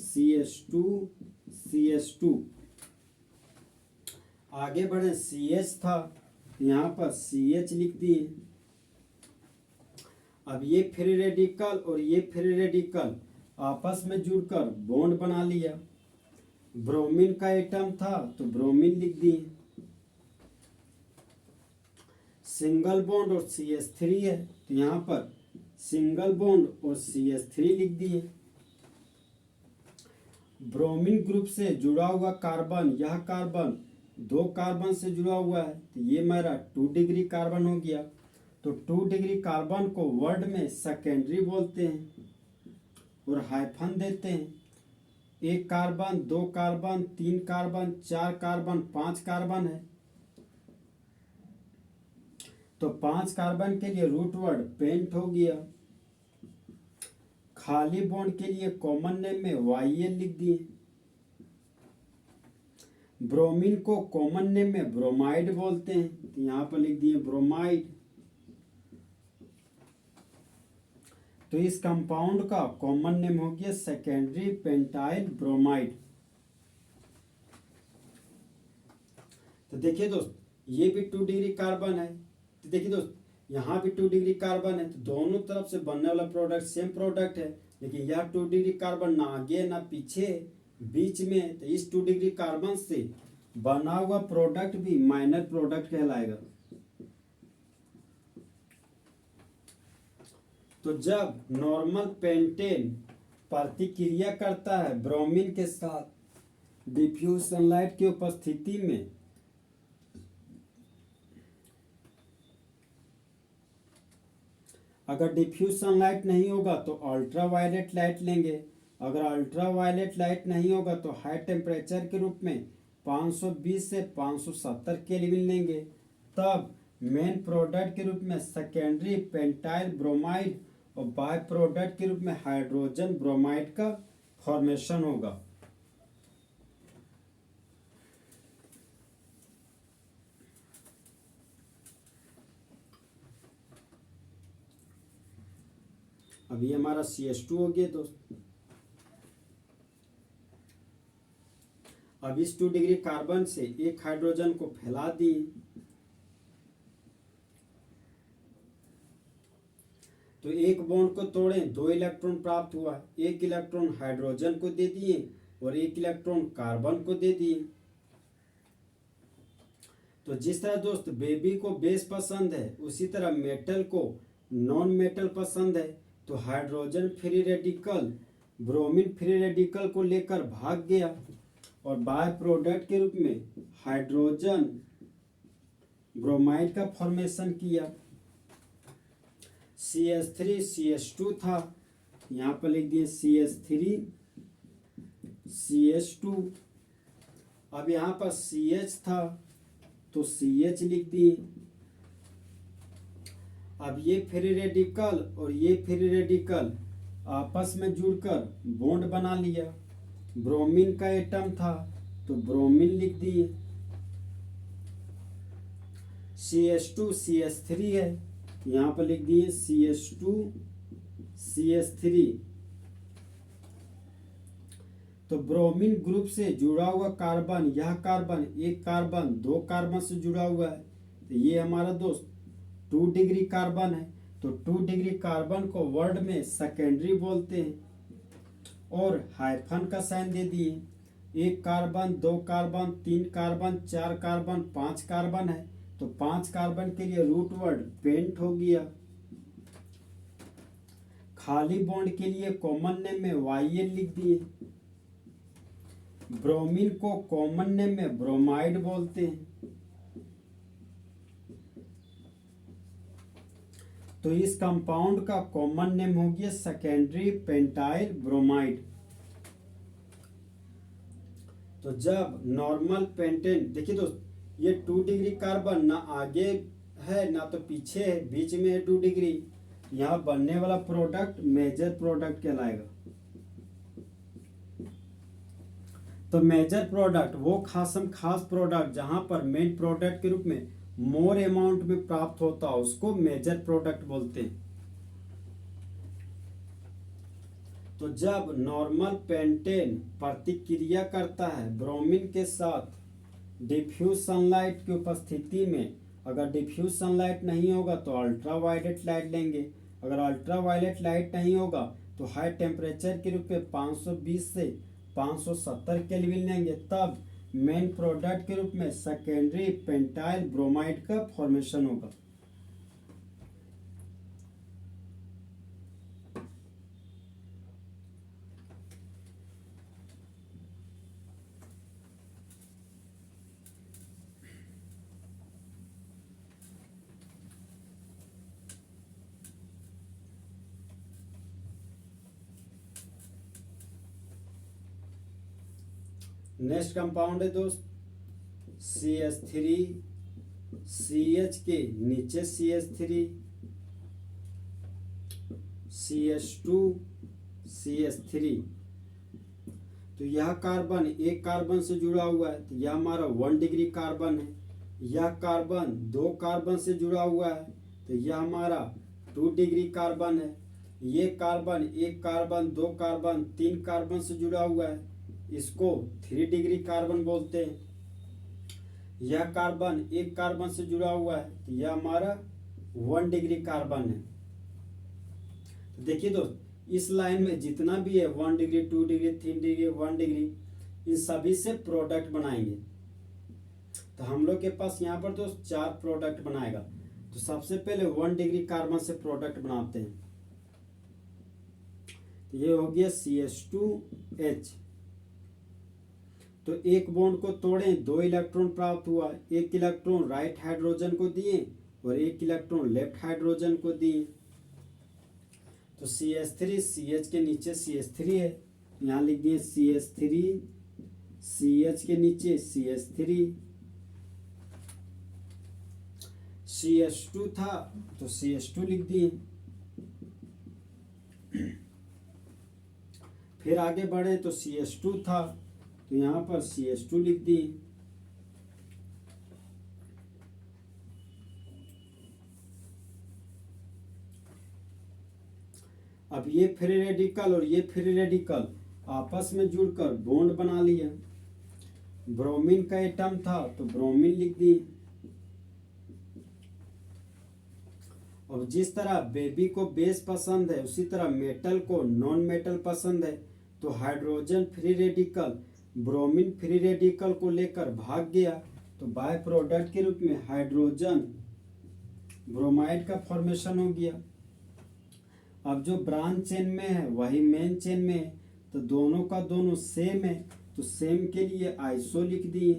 CH2 CH2। आगे बढ़े CH था, तो यहाँ पर CH लिख दिए। अब ये फ्री रेडिकल और ये फ्री रेडिकल आपस में जुड़कर बॉन्ड बना लिया। ब्रोमीन का एटम था तो ब्रोमीन लिख दिए। सिंगल बॉन्ड और CH3 है, तो यहाँ पर सिंगल बॉन्ड और CH3 लिख दिए। ब्रोमीन ग्रुप से जुड़ा हुआ कार्बन, यह कार्बन 2 कार्बन से जुड़ा हुआ है, तो ये मेरा 2 डिग्री कार्बन हो गया। तो 2 डिग्री कार्बन को वर्ड में सेकेंडरी बोलते हैं और हाइफन देते हैं। 1 carbon 2 carbon 3 carbon 4 carbon 5 carbon है, तो 5 कार्बन के लिए रूट वर्ड पेंट हो गया। खाली बॉन्ड के लिए कॉमन नेम में YL लिख दिए। ब्रोमीन को कॉमन नेम में ब्रोमाइड बोलते हैं, तो यहाँ पर लिख दिए ब्रोमाइड। तो इस कंपाउंड का कॉमन नेम हो गया सेकेंडरी पेंटाइल ब्रोमाइड। तो देखिए दोस्त ये भी 2 डिग्री कार्बन है, तो देखिए दोस्त यहाँ भी 2 डिग्री कार्बन है, तो दोनों तरफ से बनने वाला प्रोडक्ट सेम प्रोडक्ट है। लेकिन यह 2 डिग्री कार्बन ना आगे ना पीछे, बीच में, तो इस 2 डिग्री कार्बन से बना हुआ प्रोडक्ट भी माइनर प्रोडक्ट कहलाएगा। तो जब नॉर्मल पेंटेन प्रतिक्रिया करता है ब्रोमीन के साथ डिफ्यूज सनलाइट की उपस्थिति में, अगर डिफ्यूज सनलाइट नहीं होगा तो अल्ट्रावायलेट लाइट लेंगे, अगर अल्ट्रावायलेट लाइट नहीं होगा तो हाई टेम्परेचर के रूप में 520 से 570 केल्विन लेंगे। तब मेन प्रोडक्ट के रूप में सेकेंडरी पेंटाइल ब्रोमाइड और बाय प्रोडक्ट के रूप में हाइड्रोजन ब्रोमाइड का फॉर्मेशन होगा। अब ये हमारा CH2 हो गया दोस्त। अब इस 2 डिग्री कार्बन से एक हाइड्रोजन को फैला दिए, तो एक बॉन्ड को तोड़े, 2 इलेक्ट्रॉन प्राप्त हुआ, 1 इलेक्ट्रॉन हाइड्रोजन को दे दिए और एक इलेक्ट्रॉन कार्बन को दे दिए। तो जिस तरह दोस्त बेबी को बेस पसंद है, उसी तरह मेटल को नॉन मेटल पसंद है। तो hydrogen free radical bromine free radical को लेकर भाग गया और बाय प्रोडक्ट के रूप में हाइड्रोजन ब्रोमाइड का फॉर्मेशन किया। CH3 CH2 था, यहाँ पर लिख दिए CH3 CH2। अब यहाँ पर CH था तो CH लिख दिए। अब ये फ्री रेडिकल और ये फ्री रेडिकल आपस में जुड़कर बॉन्ड बना लिया। ब्रोमीन का एटम था तो ब्रोमीन लिख दिए। CH2 CH3 है, यहाँ पर लिख दिए CH2 CH3। तो ब्रोमीन ग्रुप से जुड़ा हुआ कार्बन, यह कार्बन एक कार्बन दो कार्बन से जुड़ा हुआ है, तो ये हमारा दोस्त 2 डिग्री कार्बन है। तो 2 डिग्री कार्बन को वर्ड में सेकेंडरी बोलते हैं और हाइफन का साइन दे दिए। एक कार्बन दो कार्बन तीन कार्बन चार कार्बन 5 कार्बन है, तो 5 कार्बन के लिए रूट वर्ड पेंट हो गया। खाली बॉन्ड के लिए कॉमन नेम में YL लिख दिए। ब्रोमीन को कॉमन नेम में ब्रोमाइड बोलते हैं। तो इस कंपाउंड का कॉमन नेम हो गया सेकेंडरी पेंटाइल ब्रोमाइड। तो जब नॉर्मल पेंटेन, देखिए दोस्त ये 2 डिग्री कार्बन ना आगे है ना तो पीछे है, बीच में है 2 डिग्री। यहाँ बनने वाला प्रोडक्ट मेजर प्रोडक्ट कहलाएगा। तो मेजर प्रोडक्ट वो खास प्रोडक्ट जहां पर मेन प्रोडक्ट के रूप में मोर अमाउंट में प्राप्त होता है, उसको मेजर प्रोडक्ट बोलते हैं। तो जब नॉर्मल पेंटेन प्रतिक्रिया करता है ब्रोमीन के साथ डिफ्यूज सनलाइट की उपस्थिति में, अगर डिफ्यूज सनलाइट नहीं होगा तो अल्ट्रावायलेट लाइट लेंगे। अगर अल्ट्रावायलेट लाइट नहीं होगा तो हाई टेम्परेचर के रूप में 520 से 570 केल्विन लेंगे, तब मेन प्रोडक्ट के रूप में सेकेंडरी पेंटाइल ब्रोमाइड का फॉर्मेशन होगा। नेक्स्ट कंपाउंड है दोस्त CH3 CH के नीचे CH3 CH2 CH3। तो यह कार्बन एक कार्बन से जुड़ा हुआ है, तो यह हमारा 1 डिग्री कार्बन है। यह कार्बन 2 कार्बन से जुड़ा हुआ है, तो यह हमारा 2 डिग्री कार्बन है। ये कार्बन एक कार्बन 2 कार्बन 3 कार्बन से जुड़ा हुआ है, इसको 3 डिग्री कार्बन बोलते हैं। यह कार्बन एक कार्बन से जुड़ा हुआ है, तो यह हमारा 1 डिग्री कार्बन है। तो देखिए दोस्त इस लाइन में जितना भी है 1 डिग्री 2 डिग्री 3 डिग्री 1 डिग्री, इन सभी से प्रोडक्ट बनाएंगे। तो हम लोग के पास यहाँ पर दोस्त 4 प्रोडक्ट बनाएगा। तो सबसे पहले 1 डिग्री कार्बन से प्रोडक्ट बनाते हैं। तो ये हो गया CH2H। तो एक बॉन्ड को तोड़े 2 इलेक्ट्रॉन प्राप्त हुआ, एक इलेक्ट्रॉन राइट हाइड्रोजन को दिए और एक इलेक्ट्रॉन लेफ्ट हाइड्रोजन को दिए। तो CH3 CH के नीचे CH3 है, यहाँ लिख दिए CH3 CH के नीचे CH3। CH2 था तो CH2 लिख दिए। फिर आगे बढ़े तो CH2 था तो यहाँ पर CH2 लिख दिए। अब ये फ्री रेडिकल और ये फ्री रेडिकल आपस में जुड़कर बॉन्ड बना लिया। ब्रोमीन का एटम था तो ब्रोमीन लिख दिए। और जिस तरह बेबी को बेस पसंद है, उसी तरह मेटल को नॉन मेटल पसंद है, तो hydrogen free radical bromine free radical को लेकर भाग गया, तो बाय प्रोडक्ट के रूप में हाइड्रोजन ब्रोमाइड का फॉर्मेशन हो गया। अब जो ब्रांच चेन में है वही मेन चेन में है, तो दोनों का दोनों सेम है, तो सेम के लिए आइसो लिख दिए।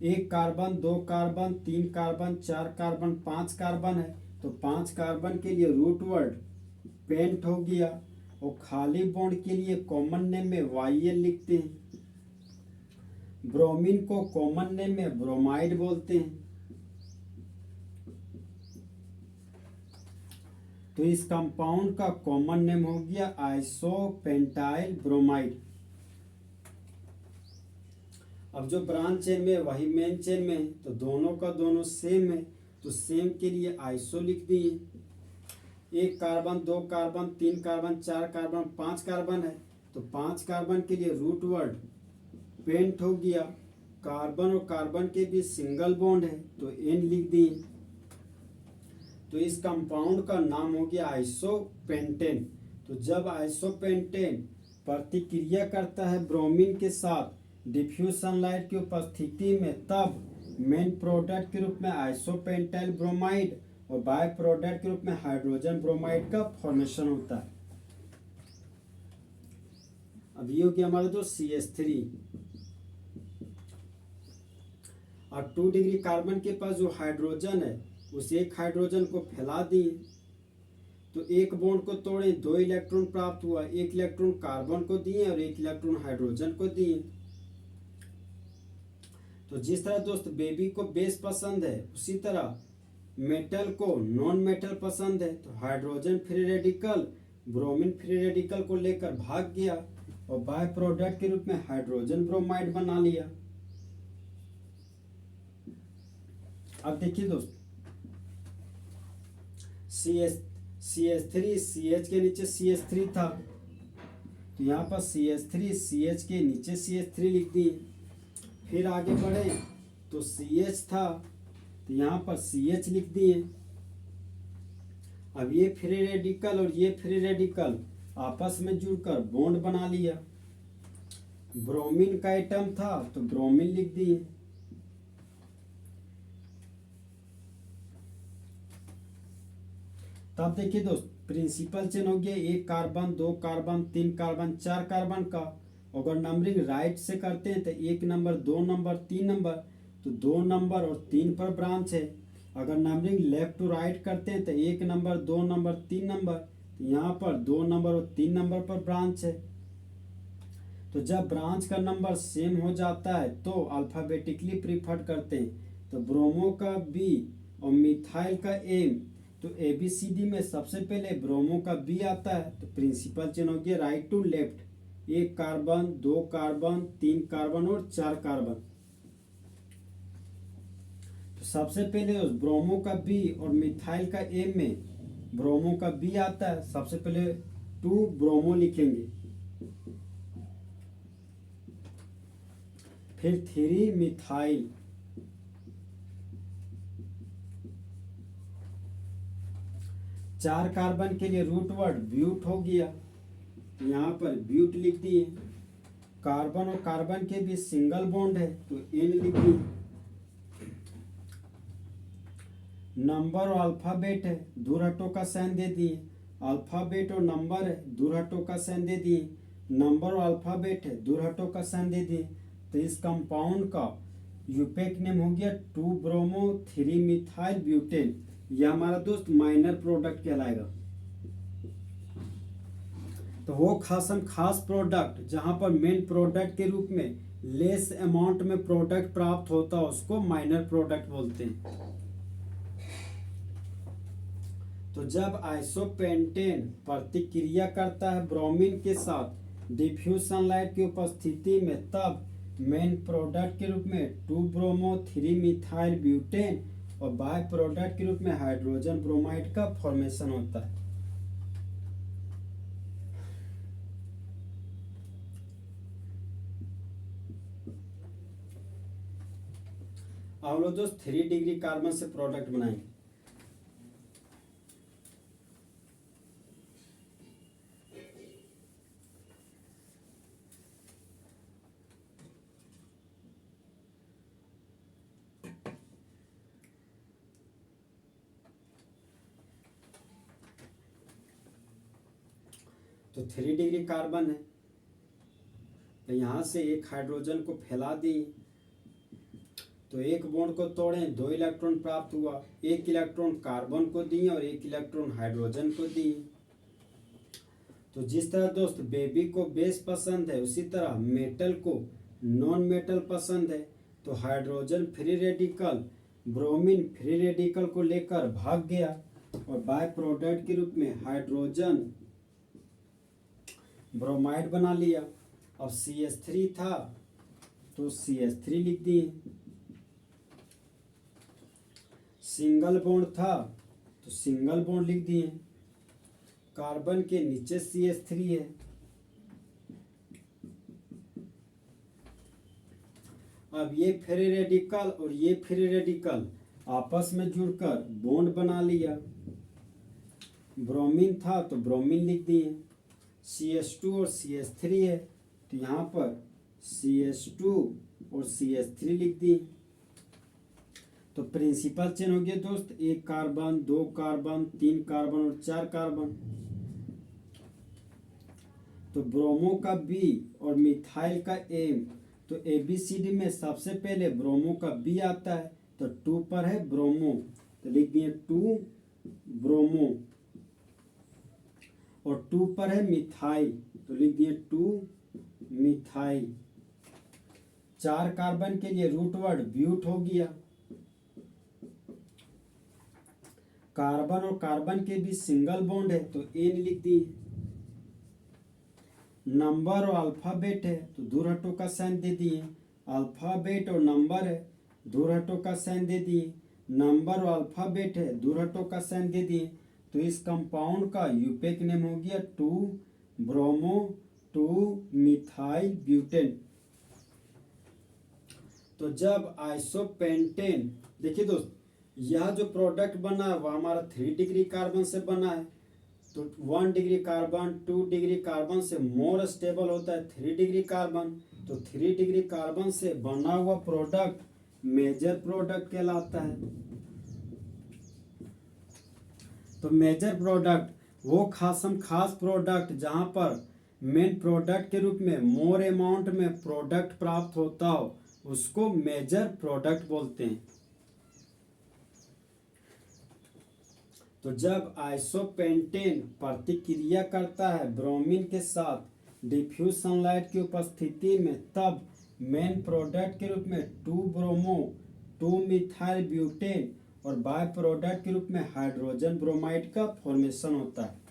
एक कार्बन, दो कार्बन, तीन कार्बन, चार कार्बन, पांच कार्बन है, तो पांच कार्बन के लिए रूट वर्ड पेंट हो गया, और खाली बॉन्ड के लिए कॉमन नेम में YL लिखते हैं। ब्रोमीन को कॉमन नेम में ब्रोमाइड बोलते हैं। तो इस कंपाउंड का कॉमन नेम हो गया आइसोपेंटाइल ब्रोमाइड। अब जो ब्रांच चेन में वही मेन चेन में है, तो दोनों का दोनों सेम है, तो सेम के लिए आइसो लिख दिए। एक कार्बन, दो कार्बन, तीन कार्बन, चार कार्बन, पांच कार्बन है, तो पांच कार्बन के लिए रूट वर्ड पेंट हो गया। कार्बन और कार्बन के बीच सिंगल बॉन्ड है, तो N लिख दिए। तो इस कंपाउंड का नाम हो गया आइसोपेंटेन। तो जब आइसोपेंटेन प्रतिक्रिया करता है ब्रोमीन के साथ डिफ्यूज सनलाइट की उपस्थिति में, तब मेन प्रोडक्ट के रूप में आइसोपेंटाइल ब्रोमाइड और बाय प्रोडक्ट के रूप में हाइड्रोजन ब्रोमाइड का फॉर्मेशन होता है। अब ये हो गया हमारा जो CH3। और 2 डिग्री कार्बन के पास जो हाइड्रोजन है उस एक हाइड्रोजन को फैला दिए, तो एक बॉन्ड को तोड़े, 2 इलेक्ट्रॉन प्राप्त हुआ, एक इलेक्ट्रॉन कार्बन को दिए और एक इलेक्ट्रॉन हाइड्रोजन को दिए। तो जिस तरह दोस्त बेबी को बेस पसंद है, उसी तरह मेटल को नॉन मेटल पसंद है, तो hydrogen free radical bromine free radical को लेकर भाग गया और बाय प्रोडक्ट के रूप में हाइड्रोजन ब्रोमाइड बना लिया। अब देखिए दोस्त, CH3 CH के नीचे CH3 था, तो यहाँ पर CH3 CH के नीचे CH3 लिख दिए। फिर आगे बढ़े तो CH था, तो यहाँ पर CH लिख दिए। अब ये फ्री रेडिकल और ये फ्री रेडिकल आपस में जुड़कर बॉन्ड बना लिया। ब्रोमीन का एटम था, तो ब्रोमीन लिख दिए। तब देखिए दोस्त, प्रिंसिपल चेन हो गया एक कार्बन, दो कार्बन, तीन कार्बन, चार कार्बन का। अगर नंबरिंग राइट से करते हैं तो 1 नंबर, 2 नंबर, 3 नंबर, तो 2 नंबर और 3 पर ब्रांच है। अगर नंबरिंग लेफ्ट टू राइट करते हैं तो 1 नंबर, 2 नंबर, 3 नंबर, तो यहाँ पर 2 नंबर और 3 नंबर पर ब्रांच है। तो जब ब्रांच का नंबर सेम हो जाता है तो अल्फाबेटिकली प्रीफर्ड करते हैं। तो ब्रोमो का B और मिथाइल का M, तो ABCD में सबसे पहले ब्रोमो का B आता है, तो प्रिंसिपल चेन हो गया right to left, 1 carbon, 2 carbon, 3 carbon और 4 कार्बन। तो सबसे पहले उस ब्रोमो का B और मिथाइल का M में ब्रोमो का B आता है, सबसे पहले 2 ब्रोमो लिखेंगे, फिर 3 मिथाइल, चार कार्बन के लिए रूट वर्ड ब्यूट हो गया, यहाँ पर ब्यूट लिख दिए। कार्बन और कार्बन के बीच सिंगल बॉन्ड है, तो N लिख दिए। नंबर और अल्फाबेट है, दूर हटो का साइन दे दिए। अल्फाबेट और नंबर है, दूर हटो का साइन दे दिए। नंबर और अल्फाबेट है, दूर हटो का साइन दे दिए। तो इस कंपाउंड का यूपेक नेम हो गया 2 ब्रोमो 3 मिथाइल ब्यूटेन। यह हमारा दोस्त माइनर प्रोडक्ट कहलाएगा। तो वो खास प्रोडक्ट जहां पर मेन प्रोडक्ट के रूप में लेस अमाउंट में प्रोडक्ट प्राप्त होता है उसको माइनर प्रोडक्ट बोलते हैं। तो जब आइसोपेंटेन प्रतिक्रिया करता है ब्रोमीन के साथ डिफ्यूज सनलाइट की उपस्थिति में, तब मेन प्रोडक्ट के रूप में 2 ब्रोमो 3 मिथाइल ब्यूटेन और बाय प्रोडक्ट के रूप में हाइड्रोजन ब्रोमाइड का फॉर्मेशन होता है। अब लोग दोस्त 3 डिग्री कार्बन से प्रोडक्ट बनाएंगे। तो 3 डिग्री कार्बन है। तो यहाँ से एक हाइड्रोजन को फैला दिए, तो एक बॉन्ड को तोड़े, 2 इलेक्ट्रॉन प्राप्त हुआ, 1 इलेक्ट्रॉन कार्बन को दिए और 1 इलेक्ट्रॉन हाइड्रोजन को दिए। तो जिस तरह दोस्त बेबी को बेस पसंद है, उसी तरह मेटल को नॉन मेटल पसंद है। तो hydrogen free radical bromine free radical को लेकर भाग गया और बाय प्रोडक्ट के रूप में हाइड्रोजन ब्रोमाइड बना लिया। अब CH3 था तो CH3 लिख दिए, सिंगल बॉन्ड था तो सिंगल बॉन्ड लिख दिए, कार्बन के नीचे CH3 है। अब ये फ्री रेडिकल और ये फ्री रेडिकल आपस में जुड़कर बॉन्ड बना लिया। ब्रोमीन था तो ब्रोमीन लिख दिए, CH2 और CH3 है तो यहाँ पर CH2 और CH3 लिख दिए। तो प्रिंसिपल चेन हो गया दोस्त, 1 कार्बन, 2 कार्बन, 3 कार्बन और 4 कार्बन। तो ब्रोमो का B और मिथाइल का M, तो ABCD में सबसे पहले ब्रोमो का B आता है, तो 2 पर है ब्रोमो तो लिख दिए 2 ब्रोमो, और 2 पर है मिथाइल तो लिख दिए 2 मिथाइल। 4 कार्बन के लिए रूट वर्ड ब्यूट हो गया। कार्बन और कार्बन के बीच सिंगल बॉन्ड है तो N लिख दिए। नंबर और अल्फाबेट है तो दूर हटो का साइन दे दिए, अल्फाबेट और नंबर है, दूर हटो का साइन दे दिए, नंबर और अल्फाबेट है, दूर हटो का साइन दे दिए। तो इस कंपाउंड का यूपेक नेम हो गया 2 ब्रोमो 2 मिथाइल ब्यूटेन। तो जब आइसोपेंटेन, देखिए दोस्त यह जो प्रोडक्ट बना है वह हमारा 3 डिग्री कार्बन से बना है। तो 1 डिग्री कार्बन 2 डिग्री कार्बन से मोर स्टेबल होता है 3 डिग्री कार्बन। तो 3 डिग्री कार्बन से बना हुआ प्रोडक्ट मेजर प्रोडक्ट कहलाता है। तो मेजर प्रोडक्ट वो खास प्रोडक्ट जहां पर मेन प्रोडक्ट के रूप में मोर अमाउंट में प्रोडक्ट प्राप्त होता हो उसको मेजर प्रोडक्ट बोलते हैं। तो जब आइसोपेंटेन प्रतिक्रिया करता है ब्रोमीन के साथ डिफ्यूज सनलाइट की उपस्थिति में, तब मेन प्रोडक्ट के रूप में 2 ब्रोमो 2 मिथाइल ब्यूटेन और बाय प्रोडक्ट के रूप में हाइड्रोजन ब्रोमाइड का फॉर्मेशन होता है।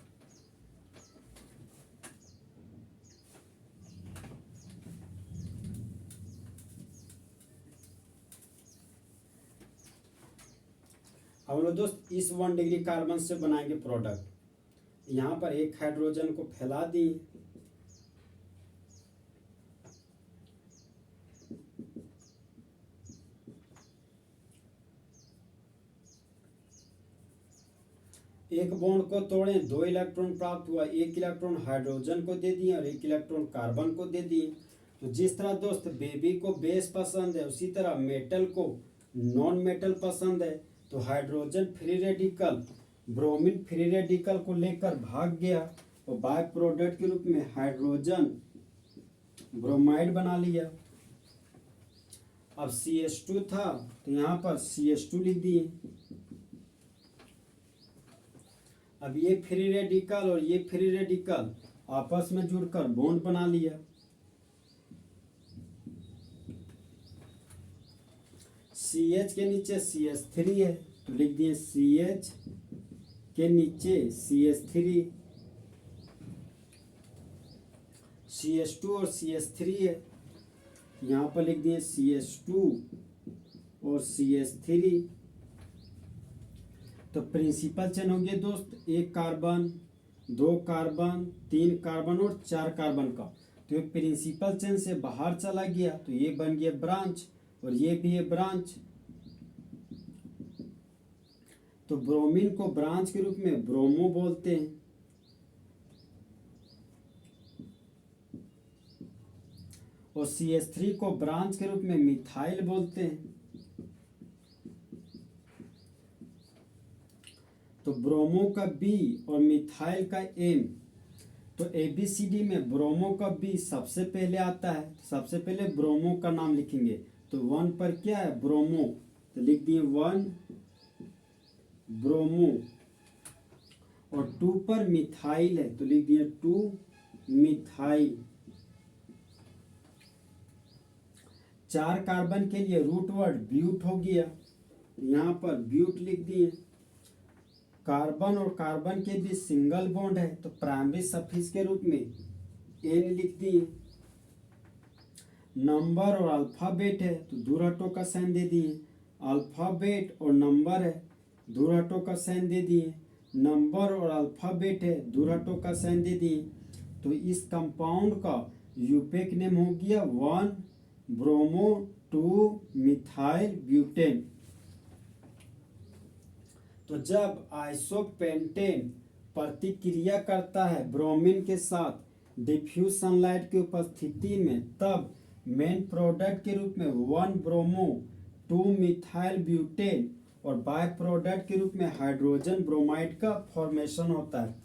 हम लोग दोस्त इस 1 डिग्री कार्बन से बनाएंगे प्रोडक्ट। यहाँ पर एक हाइड्रोजन को फैला दी, एक बॉन्ड को तोड़े, 2 इलेक्ट्रॉन प्राप्त हुआ, 1 इलेक्ट्रॉन हाइड्रोजन को दे दिए और 1 इलेक्ट्रॉन कार्बन को दे दिए। तो जिस तरह दोस्त बेबी को बेस पसंद है उसी तरह मेटल को नॉन मेटल पसंद है। तो hydrogen free radical bromine free radical को लेकर भाग गया और बाय प्रोडक्ट के रूप में हाइड्रोजन ब्रोमाइड बना लिया। अब CH2 था तो यहाँ पर CH2 लिख दिए। अब ये फ्री रेडिकल और ये फ्री रेडिकल आपस में जुड़कर बॉन्ड बना लिया। CH के नीचे CH3 है तो लिख दिए CH के नीचे CH3, CH2 और CH3 है यहाँ पर लिख दिए CH2 और CH3। तो प्रिंसिपल चेन हो गया दोस्त, 1 कार्बन 2 कार्बन 3 कार्बन और 4 कार्बन का। तो ये प्रिंसिपल चेन से बाहर चला गया तो ये बन गया ब्रांच और ये भी है ब्रांच। तो ब्रोमीन को ब्रांच के रूप में ब्रोमो बोलते हैं। और CH3 को ब्रांच के रूप में मिथाइल बोलते हैं। तो ब्रोमो का B और मिथाइल का M, तो ABCD में ब्रोमो का B सबसे पहले आता है। सबसे पहले ब्रोमो का नाम लिखेंगे, तो 1 पर क्या है, ब्रोमो, तो लिख दिए 1 ब्रोमो। और 2 पर मिथाइल है, तो लिख दिए 2 मिथाइल। 4 कार्बन के लिए रूट वर्ड ब्यूट हो गया, यहाँ पर ब्यूट लिख दिए। कार्बन और कार्बन के बीच सिंगल बॉन्ड है, तो प्राइमरी सफिक्स के रूप में N लिख दिए। नंबर और अल्फाबेट है, तो दूर हटो का साइन दे दिए। अल्फाबेट और नंबर है, दूर हटो का साइन दे दिए। नंबर और अल्फाबेट है, दूर हटो का साइन दे दिए। तो इस कंपाउंड का यूपेक नेम हो गया 1 ब्रोमो 2 मिथाइल ब्यूटेन। तो जब आइसोपेंटेन प्रतिक्रिया करता है ब्रोमीन के साथ डिफ्यूज सनलाइट की उपस्थिति में, तब मेन प्रोडक्ट के रूप में 1 ब्रोमो 2 मिथाइल ब्यूटेन और बाय प्रोडक्ट के रूप में हाइड्रोजन ब्रोमाइड का फॉर्मेशन होता है।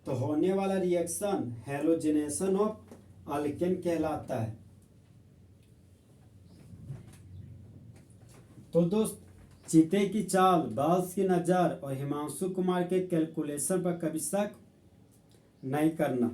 तो होने वाला रिएक्शन हैलोजेनेशन ऑफ अल्केन कहलाता है। तो दोस्त, चीते की चाल, बाल्स की नज़र और हिमांशु कुमार के कैलकुलेशन पर कभी शक नहीं करना।